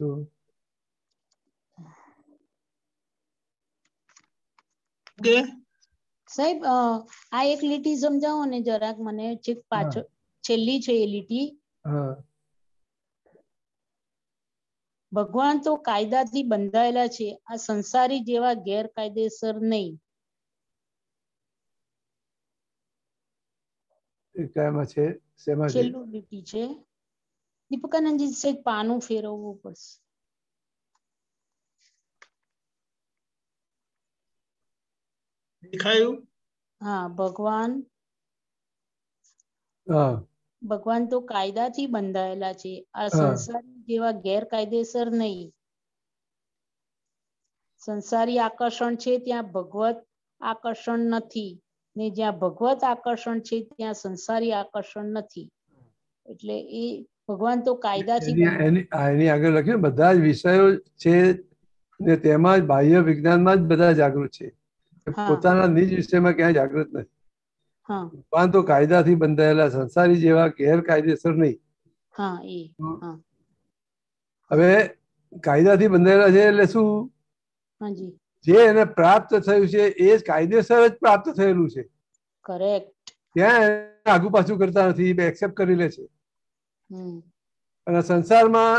શું
સાહેબ આ એક લીટી સમજાવો ને જરાક મને. પાછળ છેલ્લી છે એ લીટી. ભગવાન તો કાયદાથી બંધાયેલા છે, આ સંસારી જેવા ગેરકાયદેસર નહીં. છેલ્લું લીટી છે. દીપકાનંદજી સાહેબ પાનું ફેરવવું પડશે.
દેખાયું?
હા ભગવાન તો કાયદાથી બંધાયેલા છે, આ સંસારી જેવા ગેરકાયદેસર નહીં. સંસારી આકર્ષણ છે ત્યાં ભગવત આકર્ષણ નથી, ને જ્યાં ભગવત આકર્ષણ છે ત્યાં સંસારી આકર્ષણ નથી. એટલે એ ભગવાન તો કાયદાથી
એની આગળ લખ્યું બધા જ વિષયો છે ને તેમાં જ બાહ્ય વિજ્ઞાનમાં જ બધા જાગૃત છે. પોતાના નિજ વિષયમાં ક્યાંય જાગૃત નથી. ભગવાન તો કાયદાથી બંધાયેલા, સંસારી જેવા ગેરકાયદેસર નહીં. હવે કાયદાથી બંધાયેલા છે એટલે શું? જે એને પ્રાપ્ત થયું છે એ જ કાયદેસર જ પ્રાપ્ત થયેલું છે.
કરેક્ટ.
ત્યાં આગુ પાછું કરતા નથી, એક્સેપ્ટ કરી લે છે. અને સંસારમાં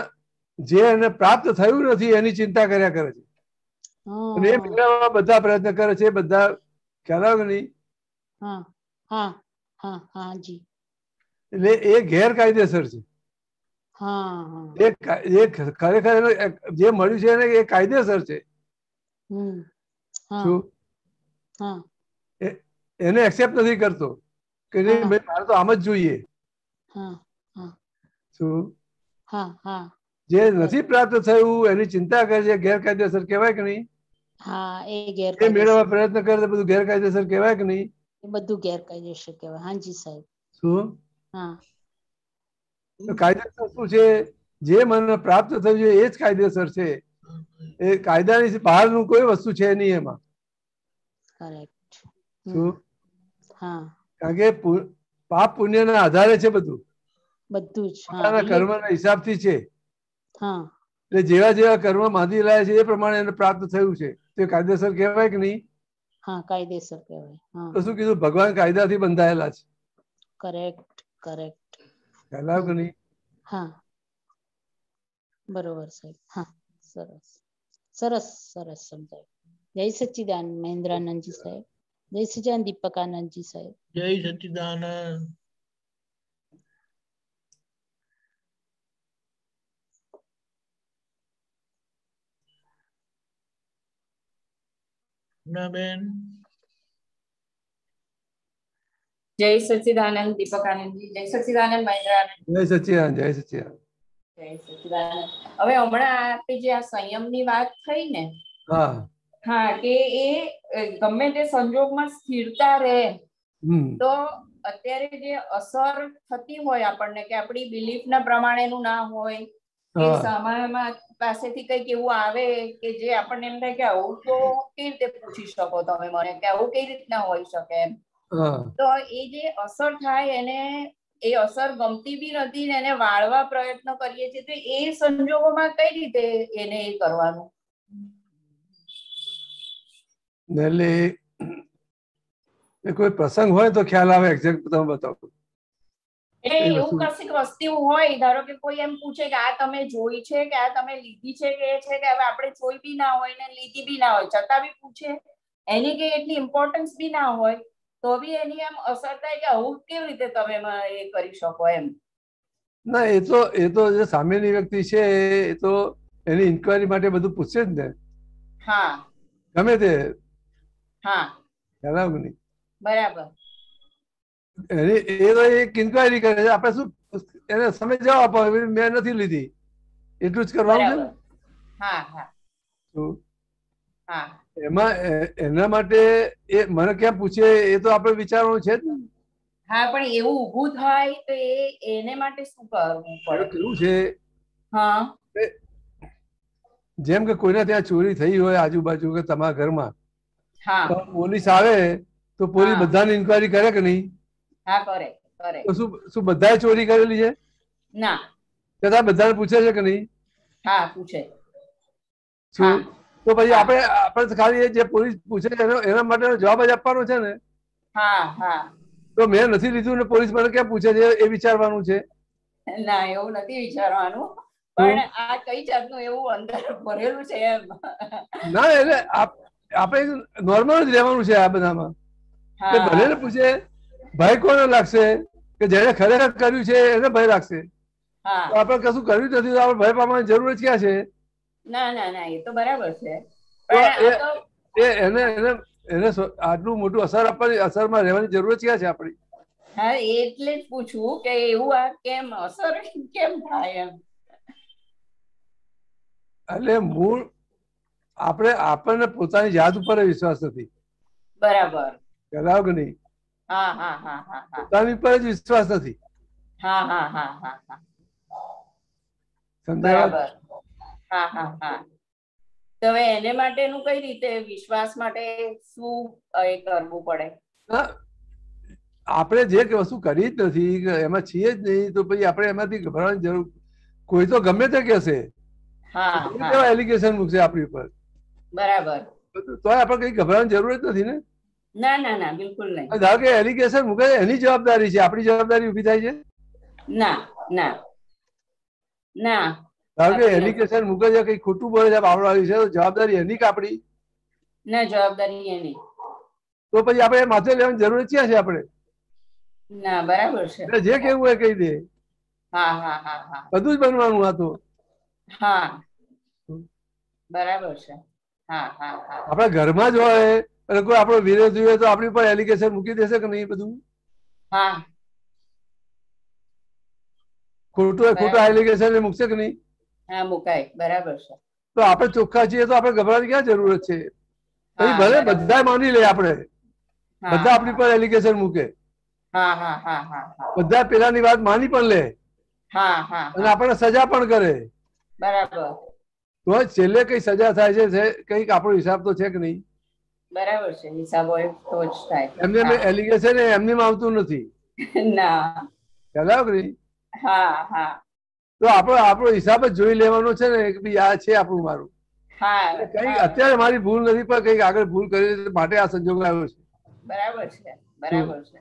જે એને પ્રાપ્ત થયું નથી એની ચિંતા કર્યા કરે છે અને એ મેળવવા બધા પ્રયત્ન કરે છે. બધા ખ્યાલ આવે નહીં? એટલે એ ગેરકાયદેસર છે. ખરેખર જે મળ્યું છે એને એ કાયદેસર છે. શું એને એક્સેપ્ટ નથી કરતો કે નહીં મારે તો આમ જ જોઈએ. શું જે નથી પ્રાપ્ત થયું એની ચિંતા કરે છે ગેરકાયદેસર કહેવાય કે નહીં? એ મેળવવા પ્રયત્ન કરે તો બધું ગેરકાયદેસર કહેવાય કે નહીં?
બધું ગેરકાયદેસર કહેવાય. હાજી સાહેબ.
શું કાયદેસર શું છે? જે મને પ્રાપ્ત થયું છે એ જ કાયદેસર છે. એ કાયદાની બહારનું કોઈ વસ્તુ છે નહીં એમાં. શું કારણ કે પાપ પુણ્યના આધારે છે બધું.
બધું જ
કર્મના હિસાબથી છે. એટલે જેવા જેવા કર્મ બાંધી લાયા છે એ પ્રમાણે એને પ્રાપ્ત થયું છે. તે કાયદેસર કહેવાય કે નહીં?
કાયદેસર કહેવાય.
તો શું કીધું? ભગવાન કાયદાથી બંધાયેલા છે.
Correct correct.
ખ્યાલ આવ્યો કે નહીં?
બરોબર સાહેબ. સરસ સરસ સરસ સમજાય. જય સચ્ચિદાનંદ મહેન્દ્રાનંદજી સાહેબ. જય સચ્ચિદાનંદ દીપકાનંદજી સાહેબ.
જય સચ્ચિદાનંદ. બેન
જય સચ્ચિદાનંદ દીપકાનંદજી. જય સચ્ચિદાનંદ મહેન્દ્રાનંદ.
જય સચ્ચિદાનંદ. જય સચ્ચિદાનંદ.
જય સચ્ચિદાનંદ. હવે હમણાં આપણે જે આ સંયમની વાત થઈ ને, કે એ ગમે તે સંજોગમાં સ્થિરતા રહે તો અત્યારે જે અસર થતી હોય આપણને કે આપણી બિલીફ ના પ્રમાણેનું ના હોય કે સામામાં પાસેથી કઈક એવું આવે કે જે આપણને એમ થાય કે આવું તો કેવી રીતે પૂછી શકો તમે મને કે આવું કઈ રીતના હોઈ શકે એમ. તો એ જે અસર થાય એને એ અસર ગમતી બી નથી ને એને વાળવા પ્રયત્ન કરીએ છીએ તો એ સંજોગોમાં કઈ રીતે એને એ કરવાનું?
કોઈ પ્રસંગ હોય તો ખ્યાલ આવે. એક્ઝેક્ટ તમે બતાવો.
એવું કશીક વસ્તુ હોય, ધારો કે કોઈ એમ પૂછે કે આ તમે જોઈ છે કે આ તમે લીધી છે કે એ છે કે હવે આપણે જોઈ બી ના હોય ને લીધી બી ના હોય છતાં બી પૂછે, એની કઈ એટલી ઇમ્પોર્ટન્સ બી ના હોય તો બી એની એમ અસર થાય કે આવું કેવી રીતે તમે એ કરી શકો એમ.
ના, એ તો જે સામેની વ્યક્તિ છે એ તો એની ઇન્ક્વાયરી માટે બધું પૂછે જ ને. ગમે તે. ખ્યાલ આવે નહીં?
બરાબર.
એ તો એક ઇન્ક્વાયરી કરે છે. આપણે શું એને સમય જવાબ આપો મેં નથી લીધી એટલું જ કરવાનું છે. એમાં એના માટે એ મને ક્યાં પૂછે એ તો આપણે વિચારવાનું છે જ ને.
હા, પણ એવું ઊભું થાય તો એને માટે શું કરવું પડે?
કેવું છે જેમ કે કોઈને ત્યાં ચોરી થઈ હોય આજુબાજુ કે તમારા ઘરમાં, પોલીસ આવે તો પોલીસ બધાની ઇન્ક્વાયરી કરે કે નહીં?
કરે.
તો શું બધાએ ચોરી કરેલી છે?
ના.
છતાં બધાને પૂછે છે કે નહીં?
પૂછે.
શું તો પછી આપણે ખાલી જે પોલીસ પૂછે એના માટે જવાબ જ આપવાનો છે ને. તો મેં નથી લીધું ને પોલીસ મને ક્યાં પૂછે છે એ વિચારવાનું છે?
ના, એવું નથી વિચારવાનું, પણ આ કઈ જાતનું એવું અંદર ભરેલું છે એમ.
ના, એટલે આપણે નોર્મલ જ રહેવાનું છે આ બધામાં. ભલે ને પૂછે ભય કોને લાગશે કે જેને ખરેખર કર્યું છે એને ભય લાગશે. આપણે કશું કર્યું નથી તો આપણે ભય પામવાની જરૂર જ ક્યાં છે?
ના, એ તો બરાબર છે.
એને આટલું મોટું અસર આપવાની અસરમાં રહેવાની જરૂર ક્યાં છે આપણી?
એટલે જ પૂછવું કે એવું આ કેમ અસર કેમ થાય એમ.
એટલે મૂળ આપણને પોતાની જાત ઉપર વિશ્વાસ નથી.
બરાબર.
ખ્યાલ કે નહીં? પોતાની પર જ વિશ્વાસ નથી.
બરાબર. તો હવે એને માટેનું કઈ રીતે વિશ્વાસ માટે શું કરવું પડે?
આપણે જે વસ્તુ કરી જ નથી એમાં છીએ જ નહીં તો પછી આપણે એમાંથી ગભરાવાની જરૂર. કોઈ તો ગમે તે કહેશે, કેવા એલિગેશન મૂકશે આપણી ઉપર.
બરાબર.
તો આપણે કઈ ગભરાવાની જરૂર જ નથી ને.
ના, બિલકુલ નહીં.
ધારો કે એલિગેશન મૂકે એની જવાબદારી છે, આપણી જવાબદારી ઉભી થાય છે?
ના. ના
ધારો કે એલિગેશન મૂકે છે કઈ ખોટું બોલે છે બાવળા વિશે, તો જવાબદારી એની કે આપણી?
ના, જવાબદારી એની.
તો પછી આપણે માથે લેવાની જરૂર ક્યાં છે આપણે?
ના, બરાબર છે.
જે કેવું હોય કહી દે.
હા હા હા હા,
બધું જ બનવાનું આ તો.
હા બરાબર છે. હા હા હા,
આપણા ઘરમાં જ હોય અને કોઈ આપણો વિરોધી હોય તો આપણી ઉપર એલિગેશન મૂકી દેશે કે નહીં? બધું
હા,
ખોટું ખોટા એલિગેશન મૂકશે કે નહીં?
હા, મુકાય. બરાબર છે.
તો આપણે ચોખ્ખા છીએ તો આપણે ગભરાવાની ક્યાં જરૂરત છે? પછી
હા,
ભલે
બરાબર.
બધા માની લે, આપણે
હા
બધા આપણી પર એલિગેશન મૂકે,
હા હા હા હા હા,
બધા પેલાની વાત માની પણ લે
હા હા
અને
હા,
આપણને સજા પણ કરે,
બરાબર.
તો છેલ્લે કઈ સજા થાય છે? કઈક આપણો હિસાબ તો છે કે નહીં?
બરાબર છે. હિસાબ હોય તો જ થાય.
એમને
હા.
એલિગેશન એમને આવતું નથી.
ના.
ખ્યાલ આવ્યો કે નહીં?
હા હા,
તો આપણો હિસાબ જ જોઈ લેવાનો છે ને કે ભાઈ આ છે આપણું મારું.
હા
કઈક
હા,
અત્યારે મારી ભૂલ નથી પણ કઈક આગળ ભૂલ કરી માટે આ સંજોગ આવ્યો છે.
બરાબર છે. બરાબર છે.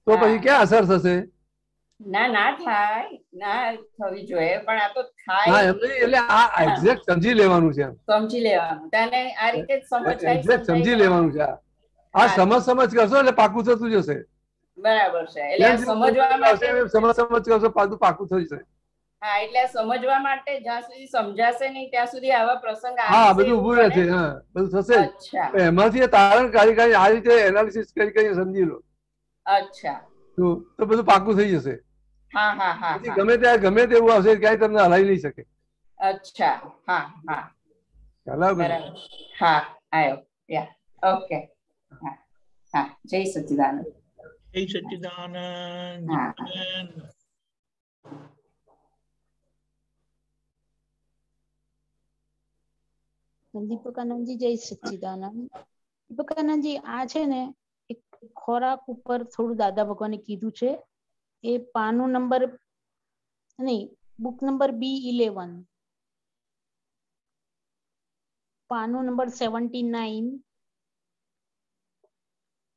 તો પછી ક્યાં અસર થશે?
ના ના થાય, ના થવી જોઈએ, પણ આ તો થાય.
હા, એમ નહીં, એટલે આ એક્ઝેક્ટ સમજી લેવાનું છે.
સમજી લેવાનું, તને આ રીતે જ સમજાય,
એક્ઝેક્ટ
સમજાઈ
સમજી
જવાનું.
લેવાનું છે. આ સમજ કરશો એટલે પાકું થતું જશે.
બરાબર છે. એટલે
જેમ
આ
જેમ
સમજવા માટે,
સમજ કરશો પાકું થઈ જશે.
હા, એટલે સમજવા માટે જ્યાં સુધી સમજાશે નહીં ત્યાં સુધી આવા પ્રસંગ
હા,
આવી છે
બધું
એવું
ઉભું રહે
બને.
છે. હા, બધું થશે જ.
અચ્છા
એમાંથી તારણ કાઢી આ રીતે એનાલિસિસ કરી સમજી લો
અચ્છા,
તો બધું પાકું થઈ જશે.
હા હા હા
પછી
હા,
ગમે ત્યાં ગમે તેવું આવશે ક્યાંય તમને હલાવી નહીં શકે.
અચ્છા, હા હા,
ખ્યાલ આવ્યો કે નહીં?
બરાબર. હા, આવ્યો. યા, ઓકે. હા હા, જય સચ્ચિદાનંદ.
જય સચ્ચિદાનંદ.
હા.
દીપકાનંદજી, જય સચ્ચિદાનંદ. દીપકાનંદજી, આ છે ને એક ખોરાક ઉપર થોડું દાદા ભગવાને કીધું છે. એ પાનું નંબર નહીં, બુક નંબર B11, પાનું નંબર 79,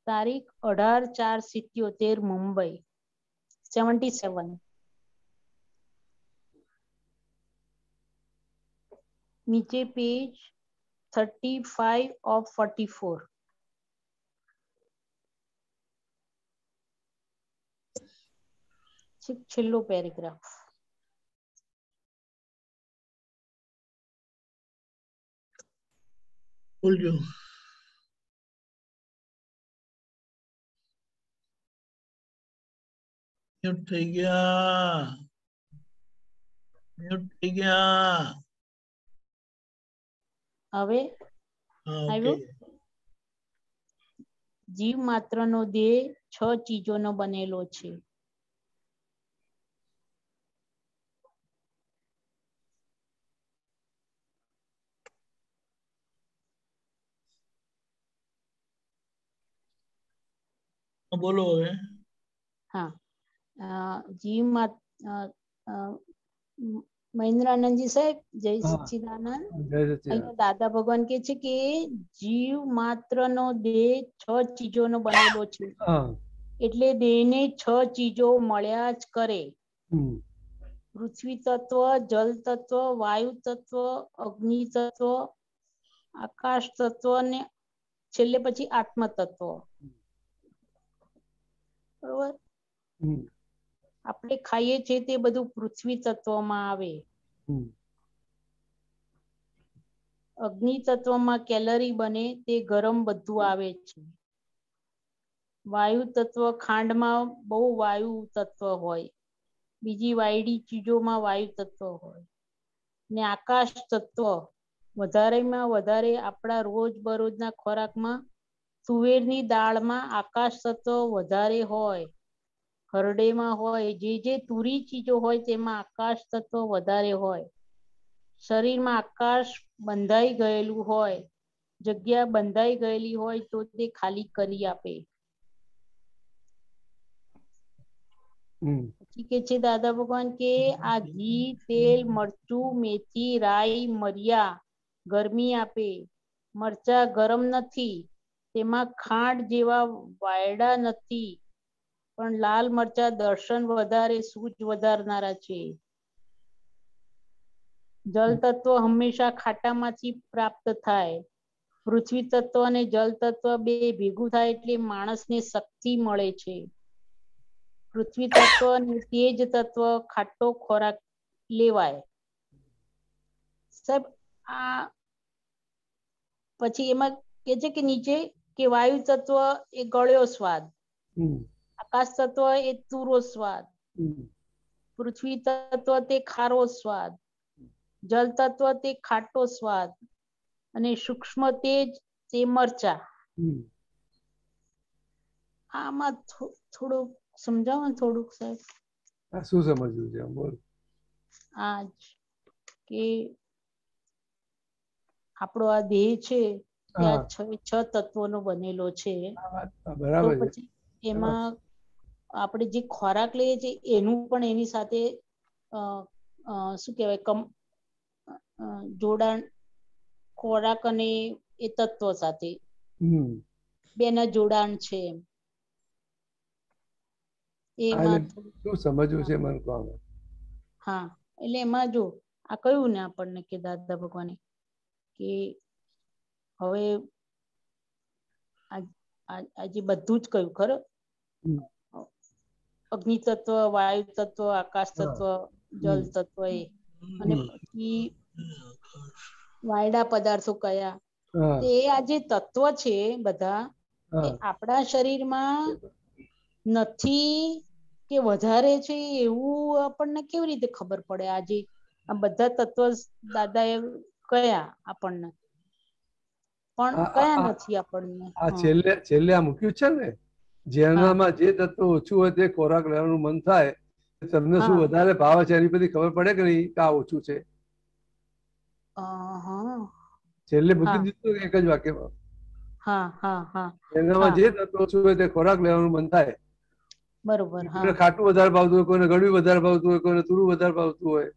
તારીખ 18/4/77, મુંબઈ 77. નીચે પેજ 35 of 44. છેલ્લો પેરેગ્રાફ.
બોલજો. મ્યુટ થઈ ગયા.
હવે આવ્યો. જીવ માત્રનો દેહ 6 ચીજોનો બનેલો છે.
બોલો હવે.
હા, જીવ મહેન્દ્રાનંદજી સાહેબ, જય સચ્ચિદાનંદ. અહીંયા દાદા ભગવાન કે છે કે જીવ માત્રનો દેહ 6 ચીજોનો બનેલો છે. એટલે દેહને 6 ચીજો મળ્યા જ કરે. પૃથ્વી તત્વ, જલ તત્વ, વાયુ તત્વ, અગ્નિ તત્વ, આકાશ તત્વ ને છેલ્લે પછી આત્મ તત્વ. બરોબર. આપણે ખાઈએ છીએ તે બધું પૃથ્વી તત્વમાં આવે. અગ્નિ તત્વમાં કેલરી બને તે ગરમ બધું આવે છે. વાયુ તત્વ, ખાંડમાં બહુ વાયુ તત્વ હોય. બીજી વાયડી ચીજોમાં વાયુ તત્વ હોય. ને આકાશ તત્વ વધારેમાં વધારે આપણા રોજબરોજના ખોરાકમાં તુવેરની દાળમાં આકાશ તત્વ વધારે હોય. હરડેમાં હોય, જે તુરી ચીજો હોય તેમાં આકાશ તત્વ વધારે હોય. શરીરમાં આકાશ બંધાઈ ગયેલું હોય, જગ્યા બંધાઈ ગયેલી હોય તો તે ખાલી કરી આપે. પછી કે છે દાદા ભગવાન કે આ ઘી, તેલ, મરચું, મેથી, રાઈ, મરિયા ગરમી આપે. મરચા ગરમ નથી, તેમાં ખાંડ જેવા વાયડા નથી, પણ લાલ મરચા દર્શન વધારે, સૂઝ વધારનારા છે. જલ તત્વ હંમેશા ખાટામાંથી પ્રાપ્ત થાય. પૃથ્વી તત્વ અને જલ તત્વ બે ભેગું થાય એટલે માણસને શક્તિ મળે છે. પૃથ્વી તત્વ અને તેજ તત્વ ખાટો ખોરાક લેવાય. સાહેબ આ પછી એમાં કે છે કે નીચે કે વાયુ તત્વ એ ગળ્યો સ્વાદ, આકાશ તત્વ એ તુરો સ્વાદ, પૃથ્વી તત્વ તે ખારો સ્વાદ, જલ તત્વ તે ખાટો સ્વાદ અને સૂક્ષ્મ તેજ તે મરચા. આમાં થોડુંક સમજાવો ને થોડુંક સાહેબ.
શું સમજવું છે બોલ.
આજ કે આપણો આ દેહ છે ત્યાં 6 તત્વોનો બનેલો છે.
બરાબર.
પછી એમાં આપણે જે ખોરાક લઈએ છીએ એનું પણ એની સાથે શું કહેવાય જોડાણ, ખોરાક અને એ તત્વ સાથે બેના જોડાણ છે. એમાં
શું સમજવું છે મને કહો.
હા એટલે એમાં જો આ કહ્યું ને આપણને કે દાદા ભગવાને કે હવે આજે બધું જ કહ્યું ખરું. અગ્નિ તત્વ, વાયુ તત્વ, આકાશ તત્વ, જલ તત્વ એ અને પછી વાયડા પદાર્થો કયા. એ આ જે તત્વ છે બધા એ આપણા શરીરમાં નથી કે વધારે છે એવું આપણને કેવી રીતે ખબર પડે? આજે આ બધા તત્વ દાદાએ કયા આપણને, પણ કયા નથી આપણને.
આ છેલ્લે આ મૂક્યું છે ને, જેનામાં જે તત્વ ઓછું હોય તે ખોરાક લેવાનું મન થાય, તમને શું વધારે ભાવ છે એની બધી ખબર પડે કે નહીં કે આ ઓછું છે? છેલ્લે મૂકી દીધું એક જ વાક્યમાં. એનામાં જે તત્વ ઓછું હોય તે ખોરાક લેવાનું મન થાય.
બરોબર.
કોઈને ખાટું વધારે ભાવતું હોય, કોઈને ગળ્યું વધારે ભાવતું હોય, કોઈને તુરું વધારે ભાવતું હોય,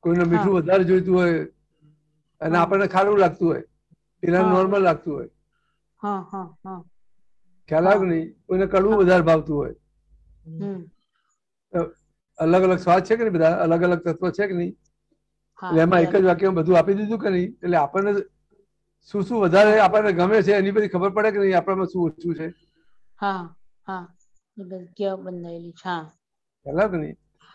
કોઈને મીઠું વધારે જોઈતું હોય અને આપણને ખારું લાગતું હોય, પેલા નોર્મલ લાગતું હોય. ખ્યાલ આવ્યો કે નહીં? કોઈને કડવું વધારે ભાવતું હોય. અલગ અલગ સ્વાદ છે કે નહીં? બધા અલગ અલગ તત્વ છે કે નહીં? એટલે એમાં એક જ વાક્યમાં બધું આપી દીધું કે નહીં? એટલે આપણને શું શું વધારે આપણને ગમે છે એની બધી ખબર પડે કે નહીં આપણામાં શું ઓછું છે?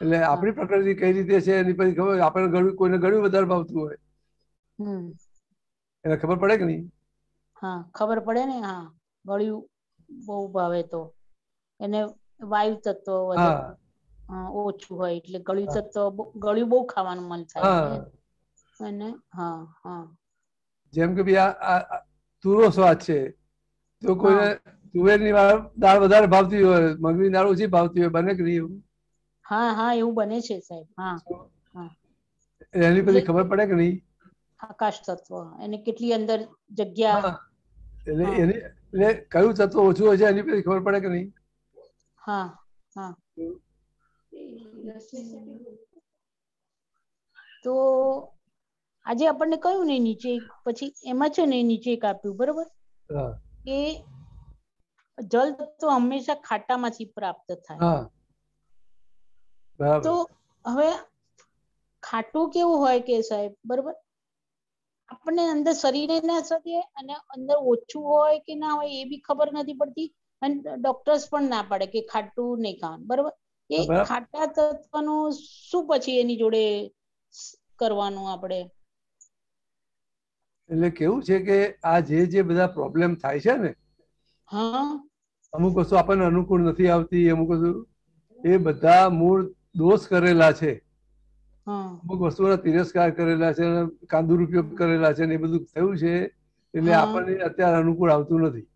એટલે આપણી પ્રકૃતિ કઈ રીતે છે એની પછી ખબર. આપણને કોઈને ગળ્યું વધારે ભાવતું હોય એને ખબર પડે કે નહીં?
ખબર પડે ને. ગળ્યું બહુ ભાવે તો એને વાયુ તત્વ વધારે ઓછું હોય એટલે ગળ્યું બહુ ખાવાનું મન થાય. અને
જેમ કે ભાઈ આ તુરો સ્વાદ છે તો કોઈને તુવેરની દાળ વધારે ભાવતી હોય, મગની દાળ ઓછી ભાવતી હોય, બને કે નહીં એવું?
એવું બને છે સાહેબ.
એની બધી ખબર પડે કે નહીં?
આકાશ તત્વ એને કેટલી અંદર જગ્યા,
એટલે કયું તત્વ ઓછું હોય છે એની બધી ખબર પડે કે નહીં?
તો આજે આપણને કહ્યું ને નીચે, પછી એમાં છે ને નીચે એક આપ્યું બરોબર કે જલ તત્વ હંમેશા ખાટામાંથી પ્રાપ્ત થાય. તો હવે ખાટું કેવું હોય કે સાહેબ બરોબર, આપણને અંદર શરીરે ના શકે અને અંદર ઓછું હોય કે ના હોય એ બી ખબર નથી પડતી, અને ડોક્ટર્સ પણ ના પાડે કે ખાટું નહીં ખાવાનું બરોબર. એ ખાટા તત્વનું શું પછી એની જોડે કરવાનું આપણે?
એટલે કેવું છે કે આ જે બધા પ્રોબ્લેમ થાય છે ને, અમુક વસ્તુ આપણને અનુકૂળ નથી આવતી, અમુક વસ્તુ એ બધા મૂળ દોષ કરેલા છે. અમુક વસ્તુઓના તિરસ્કાર કરેલા છે, દુરુપયોગ કરેલા છે ને એ બધું થયું છે એટલે આપણને અત્યારે અનુકૂળ આવતું નથી.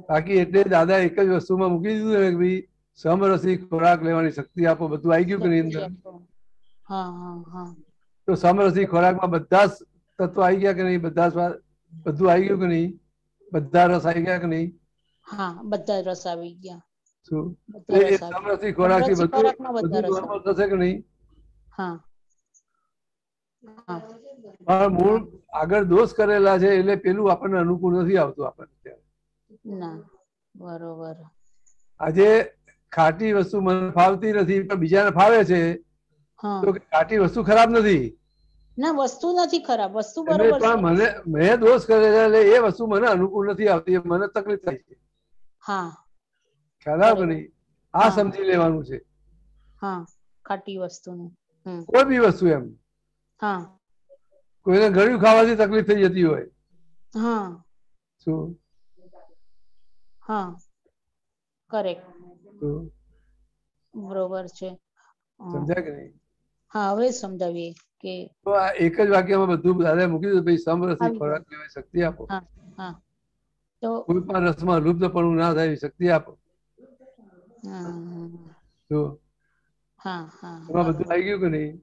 બાકી એટલે દાદા એક જ વસ્તુમાં મૂકી દીધું ને કે ભાઈ સમરસી ખોરાક લેવાની શક્તિ આપો. બધું આવી ગયું કે નહીં અંદર? તો સમરસી ખોરાકમાં બધા જ તત્વો આવી ગયા કે નહીં? બધા સ્વાદ બધું આવી ગયું કે નહીં? બધા રસ આવી ગયા કે નહીં?
બધા રસ આવી ગયા.
સમરસી ખોરાકથી બધું નોર્મલ થશે કે નહીં? પણ મૂળ આગળ દોષ કરેલા છે એટલે પેલું આપણને અનુકૂળ નથી આવતું આપણને.
બરોબર.
આજે ખાટી વસ્તુ મને ફાવતી નથી પણ બીજાને ફાવે છે
હા
તો ખાટી વસ્તુ ખરાબ નથી.
ના વસ્તુ નથી ખરાબ, વસ્તુ બરોબર છે.
પણ મેં દોષ કરે છે એટલે એ વસ્તુ મને અનુકૂળ નથી આવતી, મને તકલીફ થાય છે.
હા
ખ્યાલ આવે કે નહીં? આ સમજી લેવાનું છે.
હા ખાટી વસ્તુનું
કોઈ બી વસ્તુ એમ.
હા
કોઈને ગળ્યું ખાવાથી તકલીફ થઈ જતી હોય.
હા
શું?
હા કરેક્ટ,
શું
બરોબર છે.
સમજાય કે નહીં?
હા હવે સમજાવીએ કે
તો આ એક જ વાક્યમાં બધું દાદા મૂકી દીધું. ભાઈ સમરસની ખોરાક લેવાય શક્તિ આપો.
હા હા તો
કોઈ પણ રસમાં લુપ્તપણું ના થાય એવી શક્તિ આપો. જો
હા હા
એમાં બધું આવી ગયું કે નહીં?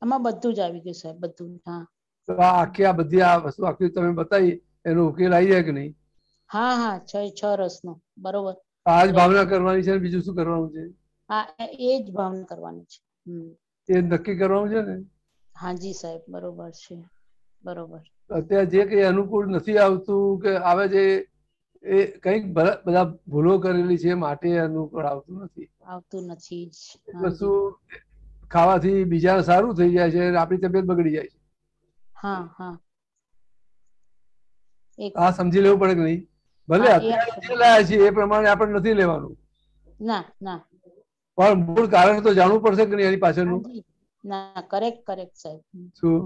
આમાં બધું જ આવી ગયું સાહેબ, બધું. હા
તો આ આખી આ બધી આ વસ્તુ આખી તમે બતાવી એનો ઉકેલ આવી જાય કે નહીં?
હા હા 6 રસનો બરોબર.
આ જ ભાવના કરવાની છે, બીજું શું કરવાનું છે?
હા એ જ ભાવના કરવાની છે.
એ નક્કી કરવાનું છે ને.
હાજી સાહેબ બરોબર છે, બરોબર.
અત્યારે જે કઈ અનુકૂળ નથી આવતું કે આવે છે એ કઈક બધા ભૂલો કરેલી છે માટે અનુકૂળ આવતું નથી.
આવતું નથી જ.
વસ્તુ ખાવાથી બીજા સારું થઈ જાય છે, આપણી તબિયત બગડી જાય છે.
હા હા
આ સમજી લેવું પડે કે નહીં? ભલે અત્યારે જે લાયા છીએ એ પ્રમાણે આપણે નથી લેવાનું.
ના ના
પણ મૂળ કારણ તો જાણવું પડશે કે નહીં એની પાછળનું?
ના કરેક્ટ કરેક્ટ સાહેબ.
શું?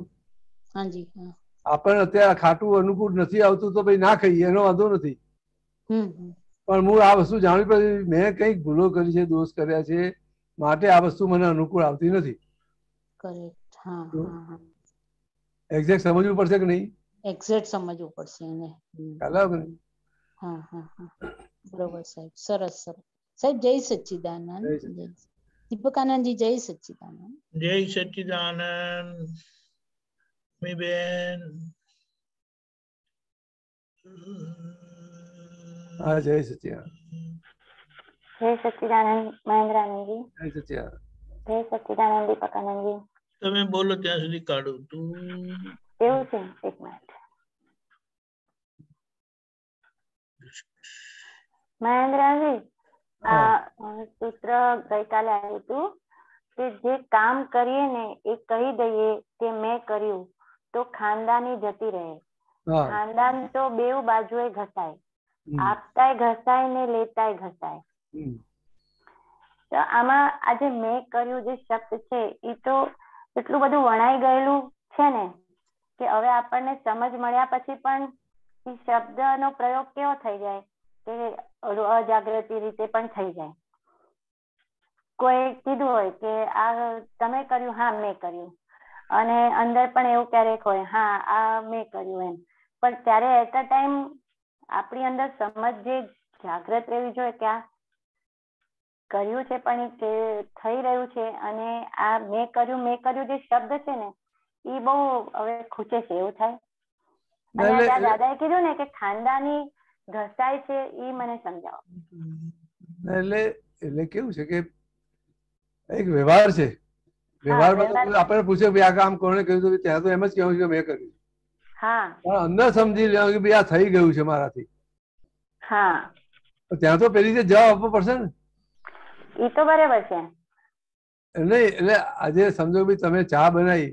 હાજી હા.
આપણને અત્યારે ખાટું અનુકૂળ નથી આવતું તો ભાઈ ના ખાઈએ, એનો વાંધો નથી. પણ મૂળ આ વસ્તુ જાણવી પડે, મેં કઈક ભૂલો કરી છે, દોષ કર્યા છે માટે આ વસ્તુ મને અનુકૂળ આવતી નથી.
કરેક્ટ. હા હા હા
એક્ઝેક્ટ સમજવું પડશે કે નહીં?
એક્ઝેક્ટ સમજવું પડશે એને.
ખ્યાલ આવે કે નહીં?
હા હા હા બરોબર સાહેબ. સરસ સરસ સાહેબ. જય સચ્ચિદાનંદ. દીપકાનંદજી જય સચ્ચિદાનંદ.
જય સચ્ચિદાનંદ. બેન
હા જય સચ્ચિદાનંદ.
જય સચ્ચિદાનંદ મહેન્દ્રાનંદજી.
જય સચ્ચિદાનંદ.
જય સચ્ચિદાનંદ દીપકાનંદજી.
તમે બોલો ત્યાં સુધી કાઢું તું.
એવું છે, એક મિનિટ. મહેન્દ્રાનંદજી, આ સૂત્ર ગઈકાલે આવ્યું હતું કે જે કામ કરીએ ને એ કહી દઈએ કે મેં કર્યું તો ખાનદાની જતી રહે. ખાનદાન તો બેઉ બાજુએ ઘસાય, આપતાય ઘસાય ને લેતાય ઘસાય. તો આમાં આજે મેં કર્યું જે શબ્દ છે એ તો એટલું બધું વણાઈ ગયેલું છે ને કે હવે આપણને સમજ મળ્યા પછી પણ એ શબ્દનો પ્રયોગ કેવો થઈ જાય કે અજાગૃતિ રીતે પણ થઈ જાય. કોઈ કીધું હોય કે આ તમે કર્યું, હા મેં કર્યું, અને અંદર પણ એવું ક્યારેક હોય હા આ મેં કર્યું એમ. પણ ત્યારે એટ અ ટાઈમ આપણી અંદર સમજ જે જાગૃત રહેવી જોઈએ કે આ કર્યું છે પણ કે થઈ રહ્યું છે, અને આ મેં કર્યું જે શબ્દ છે ને એ બહુ હવે ખૂચે છે એવું થાય. અને ત્યાં દાદાએ કીધું ને કે ખાનદાની ઘસાય છે એ મને સમજાવો.
એટલે કેવું છે કે એક વ્યવહાર છે. વ્યવહારમાં આપણે પૂછે ભાઈ આ કામ કોને કર્યું, ત્યાં તો એમ જ કહેવું છે કે મેં કર્યું. પણ અંદર સમજી લેવાનું કે ભાઈ આ થઈ ગયું છે મારાથી. ત્યાં તો પેલી રીતે જવાબ આપવો પડશે ને.
એ તો બરાબર છે.
નહીં એટલે આજે સમજો ભાઈ તમે ચા બનાવી,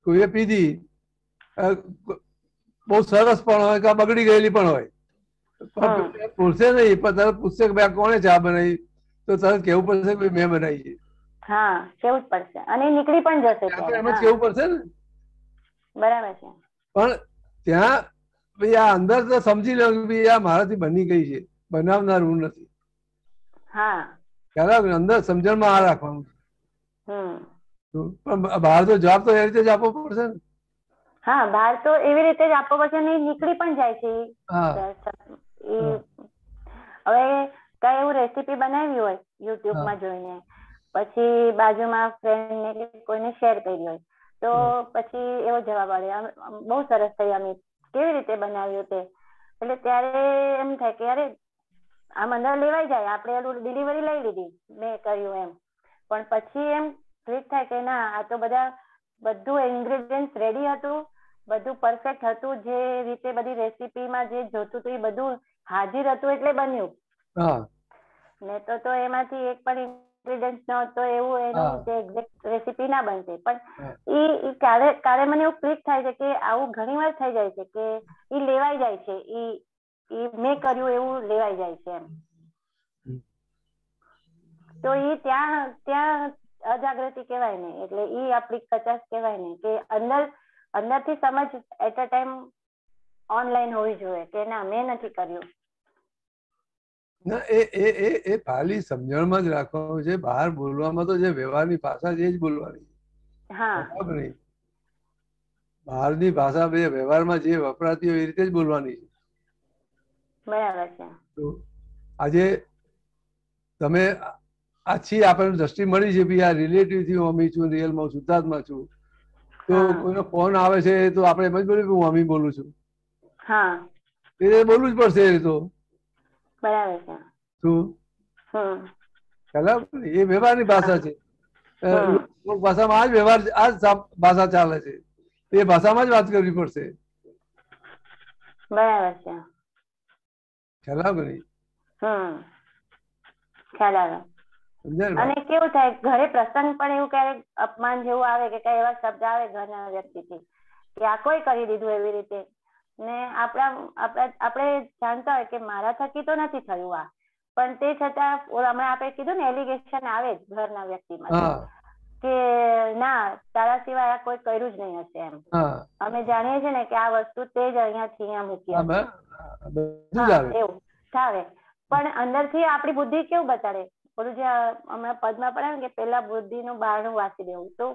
કોઈએ પીધી, બહુ સરસ પણ હોય કે બગડી ગયેલી પણ હોય, પૂછશે નહીં પણ તરત પૂછશે કે ભાઈ કોને ચા બનાવી, તો તરત કેવું પડશે કે મેં બનાવી છે.
હા કેવું જ પડશે, અને નીકળી પણ જશે.
એમ જ કેવું પડશે ને.
બરાબર છે.
પણ ત્યાં ભાઈ આ અંદર તો સમજી લો કે ભાઈ આ મારાથી બની ગઈ છે, બનાવનાર હું નથી. ખ્યાલ અંદર સમજણમાં આ રાખવાનું. પણ બહાર તો જવાબ તો એ રીતે જ આપવો પડશે ને.
હા બહાર તો એવી રીતે જ આપવો પડશે ને, નીકળી પણ જાય છે. હવે કઈ એવું રેસીપી બનાવી હોય યુટ્યુબમાં જોઈને, પછી બાજુમાં ફ્રેન્ડ ને કોઈને શેર કરી હોય તો પછી એવો જવાબ આવે બહુ સરસ થઈ અમિત, કેવી રીતે બનાવ્યું તે. એટલે ત્યારે એમ થાય કે અરે આમ અંદર લેવાઈ જાય, આપણે ડિલિવરી લઈ લીધી મેં કર્યું એમ. પણ પછી એમ ક્લિક થાય કે ના આ તો બધું ઇન્ગ્રેડિયન્ટ રેડી હતું, બધું પરફેક્ટ હતું, જે રીતે બધી રેસીપીમાં જે જોતું હતું એ બધું હાજર હતું એટલે બન્યું. ને તો એમાંથી એક પણ ઇન્ગ્રેડિયન્ટ નો તો એવું એનું જે એક્ઝેક્ટ રેસીપી ના બનશે, પણ ઈ ક્યારે મને એવું ક્લિક થાય છે કે આવું ઘણી વાર થઈ જાય છે કે ઈ લેવાઈ જાય છે, ઈ મેં કર્યું એવું લેવાઈ જાય છે એમ. તો ઈ ત્યાં અજાગૃતિ કહેવાય ને, એટલે ઈ આપણી કચાશ કહેવાય ને, કે અંદરથી સમજ એટ અ ટાઈમ ઓનલાઈન હોવી જોઈએ કે ના મેં નથી કર્યું.
ના એ ખાલી સમજણમાં જ રાખવાનું છે. બહાર બોલવામાં તો જે વ્યવહારની ભાષા છે એ જ બોલવાની. બરાબર નહીં? બહારની ભાષા વ્યવહારમાં જે વપરાતી હોય એ રીતે જ બોલવાની છે.
બરાબર છે.
તો આજે તમે આ છીએ આપણને દ્રષ્ટિ મળી છે ભાઈ આ રિલેટિવ થી હું અમી છું, રિયલમાં શુદ્ધાત્મા છું, તો કોઈનો ફોન આવે છે તો આપણે એમ જ બોલ્યું કે હું અમી બોલું છું. એ બોલવું જ પડશે એ તો.
બરાબર છે.
શું એ વ્યવહારની ભાષા છે. ભાષામાં આ જ વ્યવહાર, આ જ ભાષા ચાલે છે, એ ભાષામાં જ વાત કરવી પડશે.
બરાબર છે.
ખ્યાલ આવે નહીં?
ખ્યાલ આવે. અને કેવું થાય ઘરે પ્રસંગ પણ એવું ક્યારેક અપમાન જેવું આવે કે કઈ એવા શબ્દ આવે ઘરના વ્યક્તિથી કે આ કોઈ કરી દીધું એવી રીતે, ને આપણે જાણતા હોય કે મારા થકી તો નથી થયું આ, પણ તે છતાં હમણાં આપણે કીધું ને એલિગેશન આવે જ ઘરના વ્યક્તિમાં કે ના તારા સિવાય આ કોઈ કર્યું જ નહીં હશે એમ. અમે જાણીએ છીએ ને કે આ વસ્તુ તે જ અહીંયાથી અહીંયા મૂકી એવું થાય, પણ અંદરથી આપણી બુદ્ધિ કેવું બતાડે, ઓલું જે હમણાં પદમાં પડે ને કે પેલા બુદ્ધિનું બારણું વાંચી દેવું, તો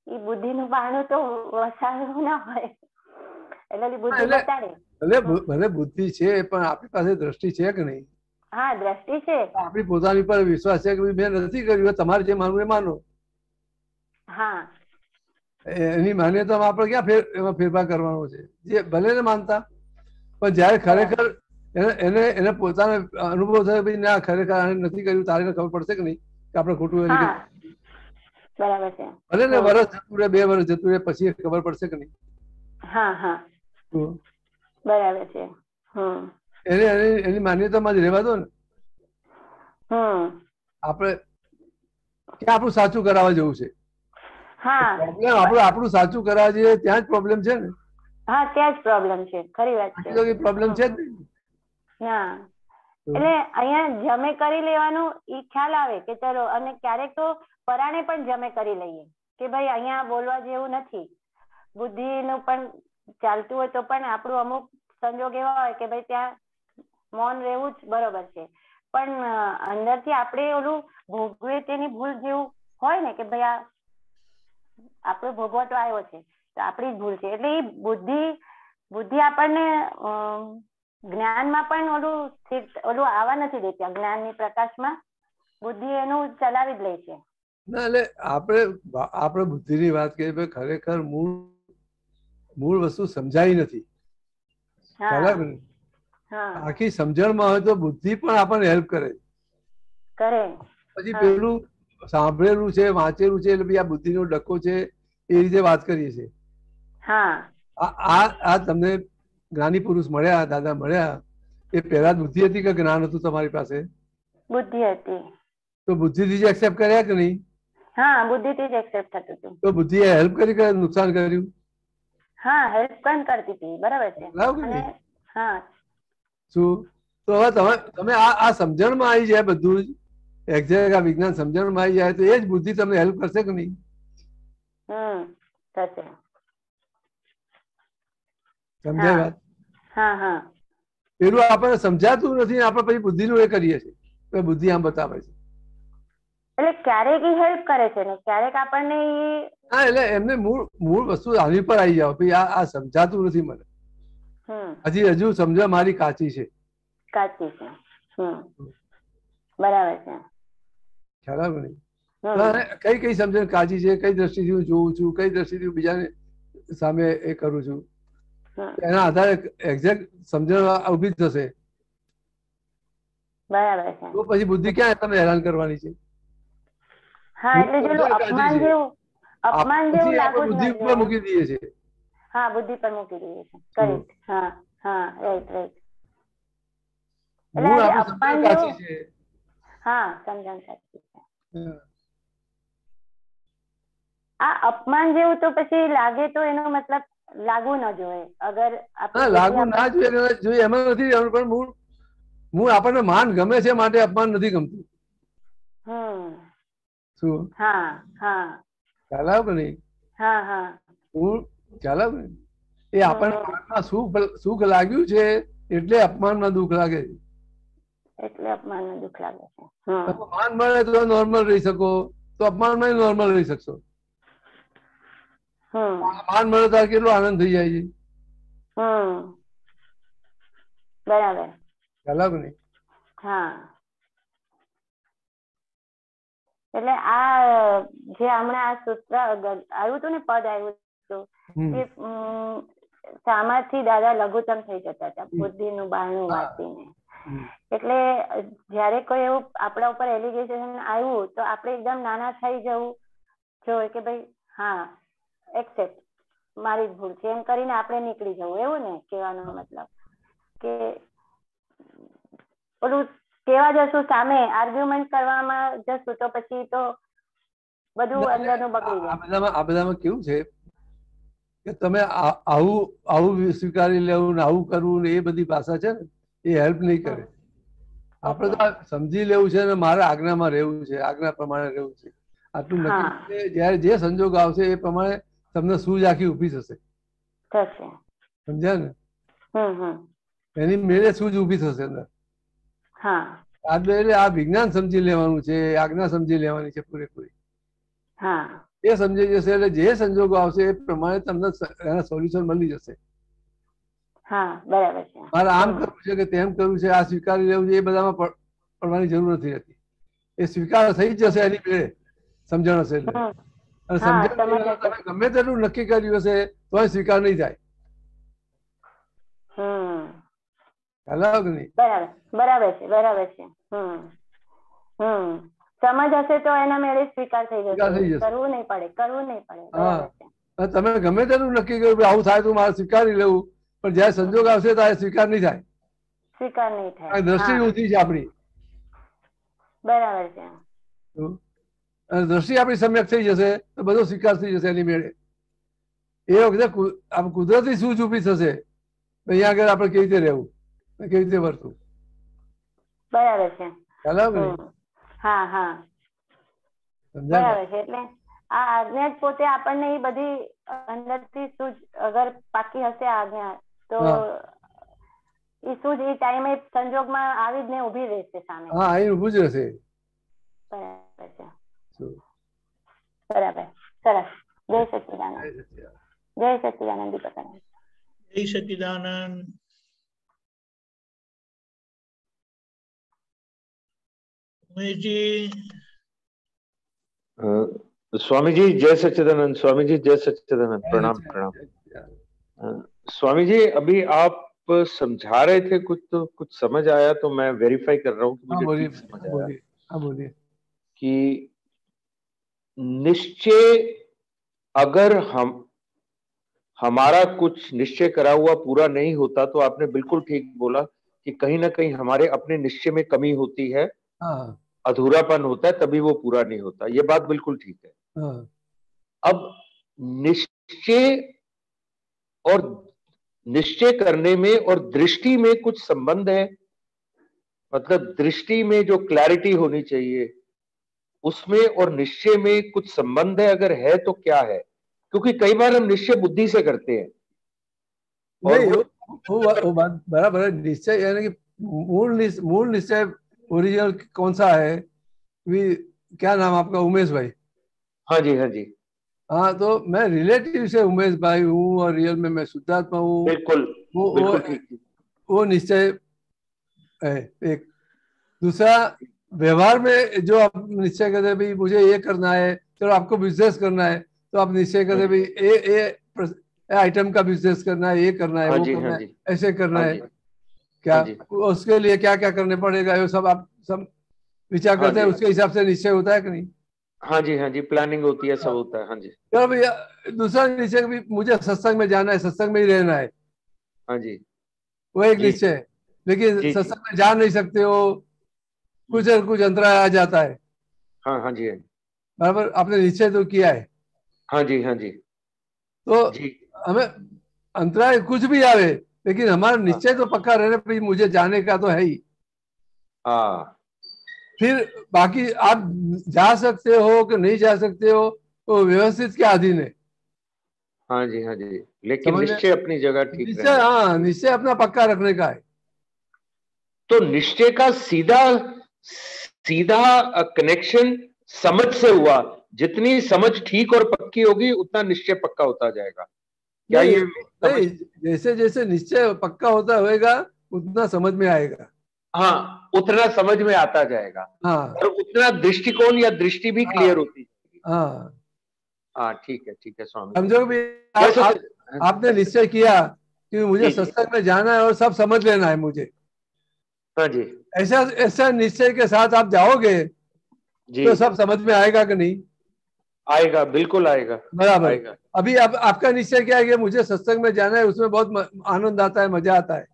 એ બુદ્ધિનું બારણું તો વસાડવું ના હોય, એટલે બુદ્ધિ બતાડે.
ભલે બુદ્ધિ છે પણ આપણી પાસે દ્રષ્ટિ છે કે નહીં?
હા, દ્રષ્ટિ છે.
આપણી પોતાની પર વિશ્વાસ છે કે મેં નથી કર્યું, તમારે જે માનવું એ માનો.
હા,
એની માન્યતામાં આપણે ક્યાં એમાં ફેરફાર કરવાનો છે? જે ભલે ને માનતા, પણ જયારે ખરેખર એને પોતાનો અનુભવ થયો ભાઈ ના ખરેખર આને નથી કર્યું, તારે ખબર પડશે કે નહીં કે આપણે ખોટું
બરાબર છે.
ભલે ને વર્ષ જતું રહે, 2 વર્ષ જતું રહે, પછી ખબર પડશે કે નહીં?
બરાબર છે.
એની માન્યતામાં જ રહેવા દો ને. આપણે ક્યાં આપણું સાચું કરાવવા જવું છે? આપણું સાચું કરાવવા જઈએ ત્યાં જ પ્રોબ્લેમ છે ને.
હા, ત્યાં જ પ્રોબ્લેમ છે. ખરી વાત છે.
પ્રોબ્લેમ છે જ
નહીં. એટલે અહીંયા જમે કરી લેવાનું ઈ ખ્યાલ આવે કે ચલો, અને ક્યારેક તો પરાણે પણ જમે કરી લઈએ કે ભાઈ અહીંયા બોલવા જેવું નથી, બુદ્ધિનું પણ ચાલતું હોય તો પણ આપણું અમુક સંજોગ એવા હોય કે ભાઈ ત્યાં મૌન રહેવું જ બરોબર છે, પણ અંદરથી આપણે ઓલું ભોગવે તેની ભૂલ જેવું હોય ને કે ભાઈ આ આપણો ભોગવટો આવ્યો છે તો આપણી જ ભૂલ છે, એટલે એ બુદ્ધિ આપણને જ્ઞાનમાં પણ ઓલું આવવા નથી દેતી. જ્ઞાનની પ્રકાશમાં બુદ્ધિ એનું ચલાવી જ લે છે.
ના, એટલે આપણે બુદ્ધિની વાત કરીએ, ખરેખર મૂળ વસ્તુ સમજાઈ નથી. આખી સમજણમાં હોય તો બુદ્ધિ પણ આપણને હેલ્પ કરે. પછી પેલું સાંભળેલું છે, વાંચેલું છે, એટલે આ બુદ્ધિનો ડખો છે એ રીતે વાત કરીએ છીએ. આ તમને જ્ઞાની પુરુષ મળ્યા, દાદા મળ્યા, એ પહેલા બુદ્ધિ હતી કે જ્ઞાન હતું તમારી પાસે?
બુદ્ધિ હતી.
તો બુદ્ધિથી જ એક્સેપ્ટ કર્યા કે નહીં?
હા, બુદ્ધિથી જ એક્સેપ્ટ થતું હતું.
તો બુદ્ધિએ હેલ્પ કરી કે નુકસાન કર્યું?
હા, હેલ્પ પણ કરતી હતી. બરાબર છે. હા.
શું તો હવે તમે આ સમજણમાં આવી જાય, બધું જ એક્ઝેક્ટ આ વિજ્ઞાન સમજણમાં આવી જાય તો એ જ બુદ્ધિ તમને હેલ્પ કરશે કે નહીં?
થશે.
સમજાય વાત?
હા.
પેલું આપણને સમજાતું નથી, આપણે પછી બુદ્ધિનું એ કરીએ છીએ, બુદ્ધિ આમ બતાવે છે.
એટલે ક્યારેક એ હેલ્પ કરે છે ને ક્યારેક આપણને
હા, એટલે એમને મૂળ વસ્તુ આની પર આવી જાવ ભાઈ આ સમજાતું નથી મને, હજુ સમજવા મારી કાચી છે.
બરાબર છે.
ખ્યાલ આવે નહીં? કઈ સમજણ કાચી છે, કઈ દ્રષ્ટિથી હું જોઉં છું, કઈ દ્રષ્ટિથી બીજાને સામે એ કરું છું, એના આધારે એક્ઝેક્ટ સમજણ ઉભી થશે.
બરાબર છે.
તો પછી બુદ્ધિ ક્યાં તમે હેરાન કરવાની છે?
હા, એટલે જો અપમાન જેવું લાગુ
બુદ્ધિ ઉપર મૂકી દઈએ છે.
હા, બુદ્ધિ પર મૂકી દઈએ છે. કરેક્ટ. હા, રાઈટ.
મૂળ આપણી સમજણ કાચી છે.
હા, સમજણ સાચી છે. આ અપમાન જેવું તો પછી લાગે તો એનો મતલબ લાગુ ન જોઈએ. અગર
લાગુ ના જોઈએ એમાં નથી, પણ હું આપણને માન ગમે છે માટે અપમાન નથી ગમતું. શું ખ્યાલ આવ્યો કે નહીં? હું ખ્યાલ આવ્યો ને? એ આપણને માનમાં સુખ લાગ્યું છે એટલે અપમાનમાં દુઃખ લાગે છે.
એટલે અપમાનમાં દુઃખ લાગે છે.
માન મળે તો નોર્મલ રહી શકો, તો અપમાનમાં નોર્મલ રહી શકશો. માન મળે તો કેટલો આનંદ થઈ જાય છે.
બરાબર.
ખ્યાલ આવ્યો ને?
હા. એટલે આ જે હમણાં આ સૂત્ર આવ્યું હતું ને, પદ આવ્યું હતું કે સામાથી દાદા લઘુત્તમ થઈ જતા હતા બુદ્ધિનું બહારનું વાંચીને. એટલે જયારે કોઈ એવું આપણા ઉપર એલિગેશન આવ્યું તો આપણે એકદમ નાના થઈ જવું જોઈએ કે ભાઈ હા એક્સેપ્ટ, મારી ભૂલ છે એમ કરીને આપણે નીકળી જવું, એવું ને કહેવાનો મતલબ? કે ઓલું કેવા જશું, સામે આર્ગ્યુમેન્ટ કરવામાં જશું તો પછી તો બધું અંદરનું બગડી જાય.
આ બધામાં કેવું છે કે તમે આવું સ્વીકારી લેવું ને આવું કરવું ને એ બધી ભાષા છે ને એ હેલ્પ નહીં કરે. આપણે તો સમજી લેવું છે ને મારે આજ્ઞામાં રહેવું છે, આજ્ઞા પ્રમાણે રહેવું છે, આટલું નક્કી. જયારે જે સંજોગ આવશે એ પ્રમાણે તમને સૂઝ આખી ઉભી થશે. સમજ્યા ને? એની મેળે સૂઝ ઉભી થશે અંદર. એટલે આ વિજ્ઞાન સમજી લેવાનું છે, આજ્ઞા સમજી લેવાની છે પૂરેપૂરી. એ સમજી જશે એટલે જે સંજોગો આવશે એ પ્રમાણે તમને એના સોલ્યુશન મળી જશે. મારે આમ કરવું છે કે તેમ કરવું છે, આ સ્વીકારી લેવું છે, એ બધામાં પડવાની જરૂર નથી રહેતી. એ સ્વીકાર થઈ જ જશે એની મેળે સમજણ હશે એટલે. અને સમજણ તમે ગમે તેટલું નક્કી કર્યું હશે તો સ્વીકાર નહીં થાય.
બરાબર છે. સમજ હશે તો એના મેળે સ્વીકાર થઈ જશે. કરવું નહીં પડે.
તમે ગમે તેનું નક્કી કર્યું આવું થાય તો મારે સ્વીકારી લેવું, પણ જયારે સંજોગ આવશે ત્યારે સ્વીકાર નહીં થાય. દ્રષ્ટિ ઊંચી છે આપણી.
બરાબર છે.
અને દ્રષ્ટિ આપણી સમ્યક થઈ જશે તો બધો સ્વીકાર થઈ જશે એની મેળે. એ વખતે કુદરતી સૂઝ ઊભી થશે અહીંયા આગળ આપણે કેવી રીતે રહેવું, કેવી રીતે વર્તવું.
બરાબર છે.
બરાબર
છે. એટલે આ આજ્ઞા પોતે આપણને એ બધી અંદરથી સૂઝ અગર પાકી હશે આજ્ઞા તો એ સૂઝ એ ટાઈમે સંજોગમાં આવી જ ને ઉભી રહેશે સામે.
અહીં ઉભું જ રહેશે.
બરાબર છે. બરાબર. સરસ. જય સચ્ચિદાનંદ. જય સચ્ચિદાનંદ દીપક.
જય સચ્ચિદાનંદ.
स्वामी जी जय सच्चिदानंद। स्वामी जी जय सच्चिदानंद। प्रणाम प्रणाम। स्वामी जी अभी आप समझा रहे थे कुछ, तो कुछ समझ आया तो मैं वेरीफाई कर रहा हूँ कि मुझे ठीक समझ आया।
बोलिए।
कि निश्चय, अगर हमारा कुछ निश्चय करा हुआ पूरा नहीं होता तो आपने बिल्कुल ठीक बोला कि कहीं ना कहीं हमारे अपने निश्चय में कमी होती है, अधूरापन होता है, तभी वो पूरा नहीं होता। ये बात बिल्कुल ठीक है। अब निश्चय और निश्चय करने में और दृष्टि में कुछ संबंध है, मतलब दृष्टि में जो क्लैरिटी होनी चाहिए उसमें और निश्चय में कुछ संबंध है, अगर है तो क्या है? क्योंकि कई बार हम निश्चय बुद्धि से करते हैं।
नहीं, वो बात बराबर है। निश्चय यानी कि मूल निश्चय ओरिजिनल कौन सा है? क्या नाम आपका? उमेश भाई।
हाँ जी, हाँ जी।
हाँ, तो मैं रिलेटिव से उमेश भाई हूँ और रियल में मैं शुद्धात्मा हूँ।
बिल्कुल।
वो निश्चय है एक। दूसरा, व्यवहार में जो आप निश्चय करते भाई मुझे ये करना है, चलो आपको बिजनेस करना है तो आप निश्चय करते भाई ये आइटम का बिजनेस करना है, ये करना है, वो करना है, ऐसे करना है। क्या उसके लिए क्या क्या करने पड़ेगा, ये सब आप सब विचार करते हैं, उसके हिसाब से निश्चय होता है कि नहीं?
हाँ जी, हाँ जी, प्लानिंग होती है, सब होता है। हाँ जी।
चलो भैया, दूसरा निश्चय भी मुझे सत्संग में जाना है, सत्संग में ही रहना है।
हाँ जी।
वो एक निश्चय है, लेकिन सत्संग में जा नहीं सकते हो, कुछ अंतराय आ जाता है।
हाँ हाँ जी,
बराबर, आपने निश्चय तो किया है।
हाँ जी, हाँ जी।
तो
जी
हमें अंतराय कुछ भी आवे, लेकिन हमारा निश्चय तो पक्का रहना, भाई मुझे जाने का तो है ही।
हाँ,
फिर बाकी आप जा सकते हो कि नहीं जा सकते हो, तो व्यवस्थित के अधीन है।
हाँ जी, हाँ जी, लेकिन निश्चय अपनी जगह ठीक
निश्चय, हाँ, निश्चय अपना पक्का रखने का है।
तो निश्चय का सीधा सीधा कनेक्शन समझ से हुआ। जितनी समझ ठीक और पक्की होगी उतना निश्चय पक्का होता जाएगा। क्या
नहीं,
ये
नहीं, जैसे जैसे निश्चय पक्का होता होएगा उतना समझ में आएगा।
हाँ, उतना समझ में आता जाएगा।
हाँ,
और उतना दृष्टिकोण या दृष्टि भी क्लियर होती जाएगी।
हाँ,
हाँ, ठीक है स्वामी।
समझो भी आपने निश्चय किया कि मुझे सत्संग में जाना है और सब समझ लेना है मुझे।
हाँ जी,
ऐसा ऐसा निश्चय के साथ आप जाओगे तो सब समझ में आएगा कि नहीं?
आएगा, बिल्कुल आएगा,
बराबर
आएगा।
अभी आपका निश्चय क्या है कि मुझे सत्संग में जाना है, उसमें बहुत आनंद आता है, मजा आता है।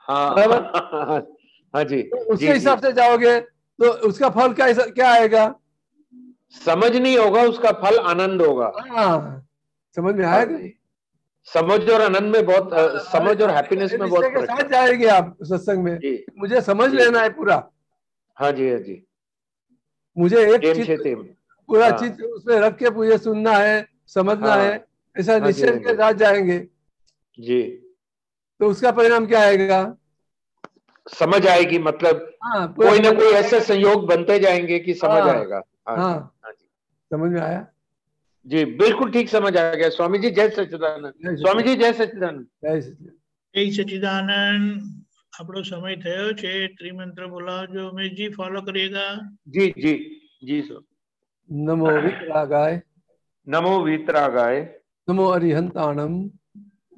हाँ
बराबर।
हाँ जी,
तो उसके हिसाब से जाओगे तो उसका फल क्या आएगा?
समझ नहीं होगा, उसका फल आनंद होगा।
हाँ, समझ में आएगा।
समझ और आनंद में बहुत समझ और हैप्पीनेस में बहुत
फर्क है। जाएंगे आप सत्संग में, मुझे समझ लेना है पूरा।
हाँ जी, हाँ जी,
मुझे एक चीज पूरा चीज उसमें रख के मुझे सुनना है, समझना है, ऐसा निश्चय के साथ जाएंगे
जी।
तो उसका परिणाम क्या आएगा?
समझ आएगी, मतलब कोई ना कोई ऐसे संयोग बनते जाएंगे कि समझ आएगा।
हाँ, समझ में आया
जी, बिल्कुल ठीक समझ आ गया स्वामी जी। जय सच्चिदानंद स्वामी जी, जय सच्चिदानंद।
जय सच्चिदानंद। આપણો સમય થયો છે, ત્રિમંત્ર બોલાવજો ઉમેશજી, ફોલો કરિएगा।
जी जी जी सर।
नमो वीतरागाय,
नमो वीतरागाय,
नमो अरिहंताणम,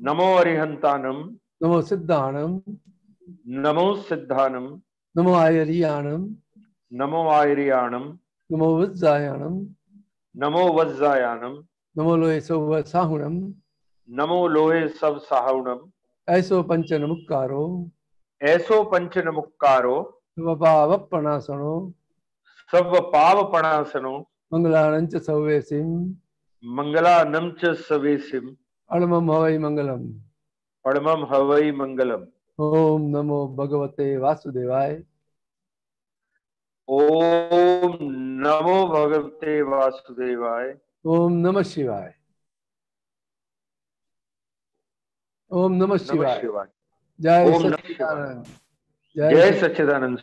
नमो अरिहंताणम,
नमो सिद्धाणम,
नमो सिद्धानम,
नमो आयरियाणम,
नमो आयरियाणम,
नमो वज्जायाणम,
नमो वज्जायाणम,
नमो लोहे सव साहुणम,
नमो लोहे सब साहुणम,
ऐसो पंच नमुक्कारो,
ऐसो पंच नमुक्कारो,
सर्व पाव प्रणासनो,
सर्व पाव प्रणासनो,
मंगलानं च सवेसिम,
मंगलानं च सवेसिम,
अणमम हवै मंगलम,
परमम हवै मंगलम।
ओम नमो भगवते वासुदेवाय,
ओम नमो भगवते वासुदेवाय,
ओम नमः शिवाय, ओम नमः शिवाय। जय सच्चिदानंद,
जय सच्चिदानंद।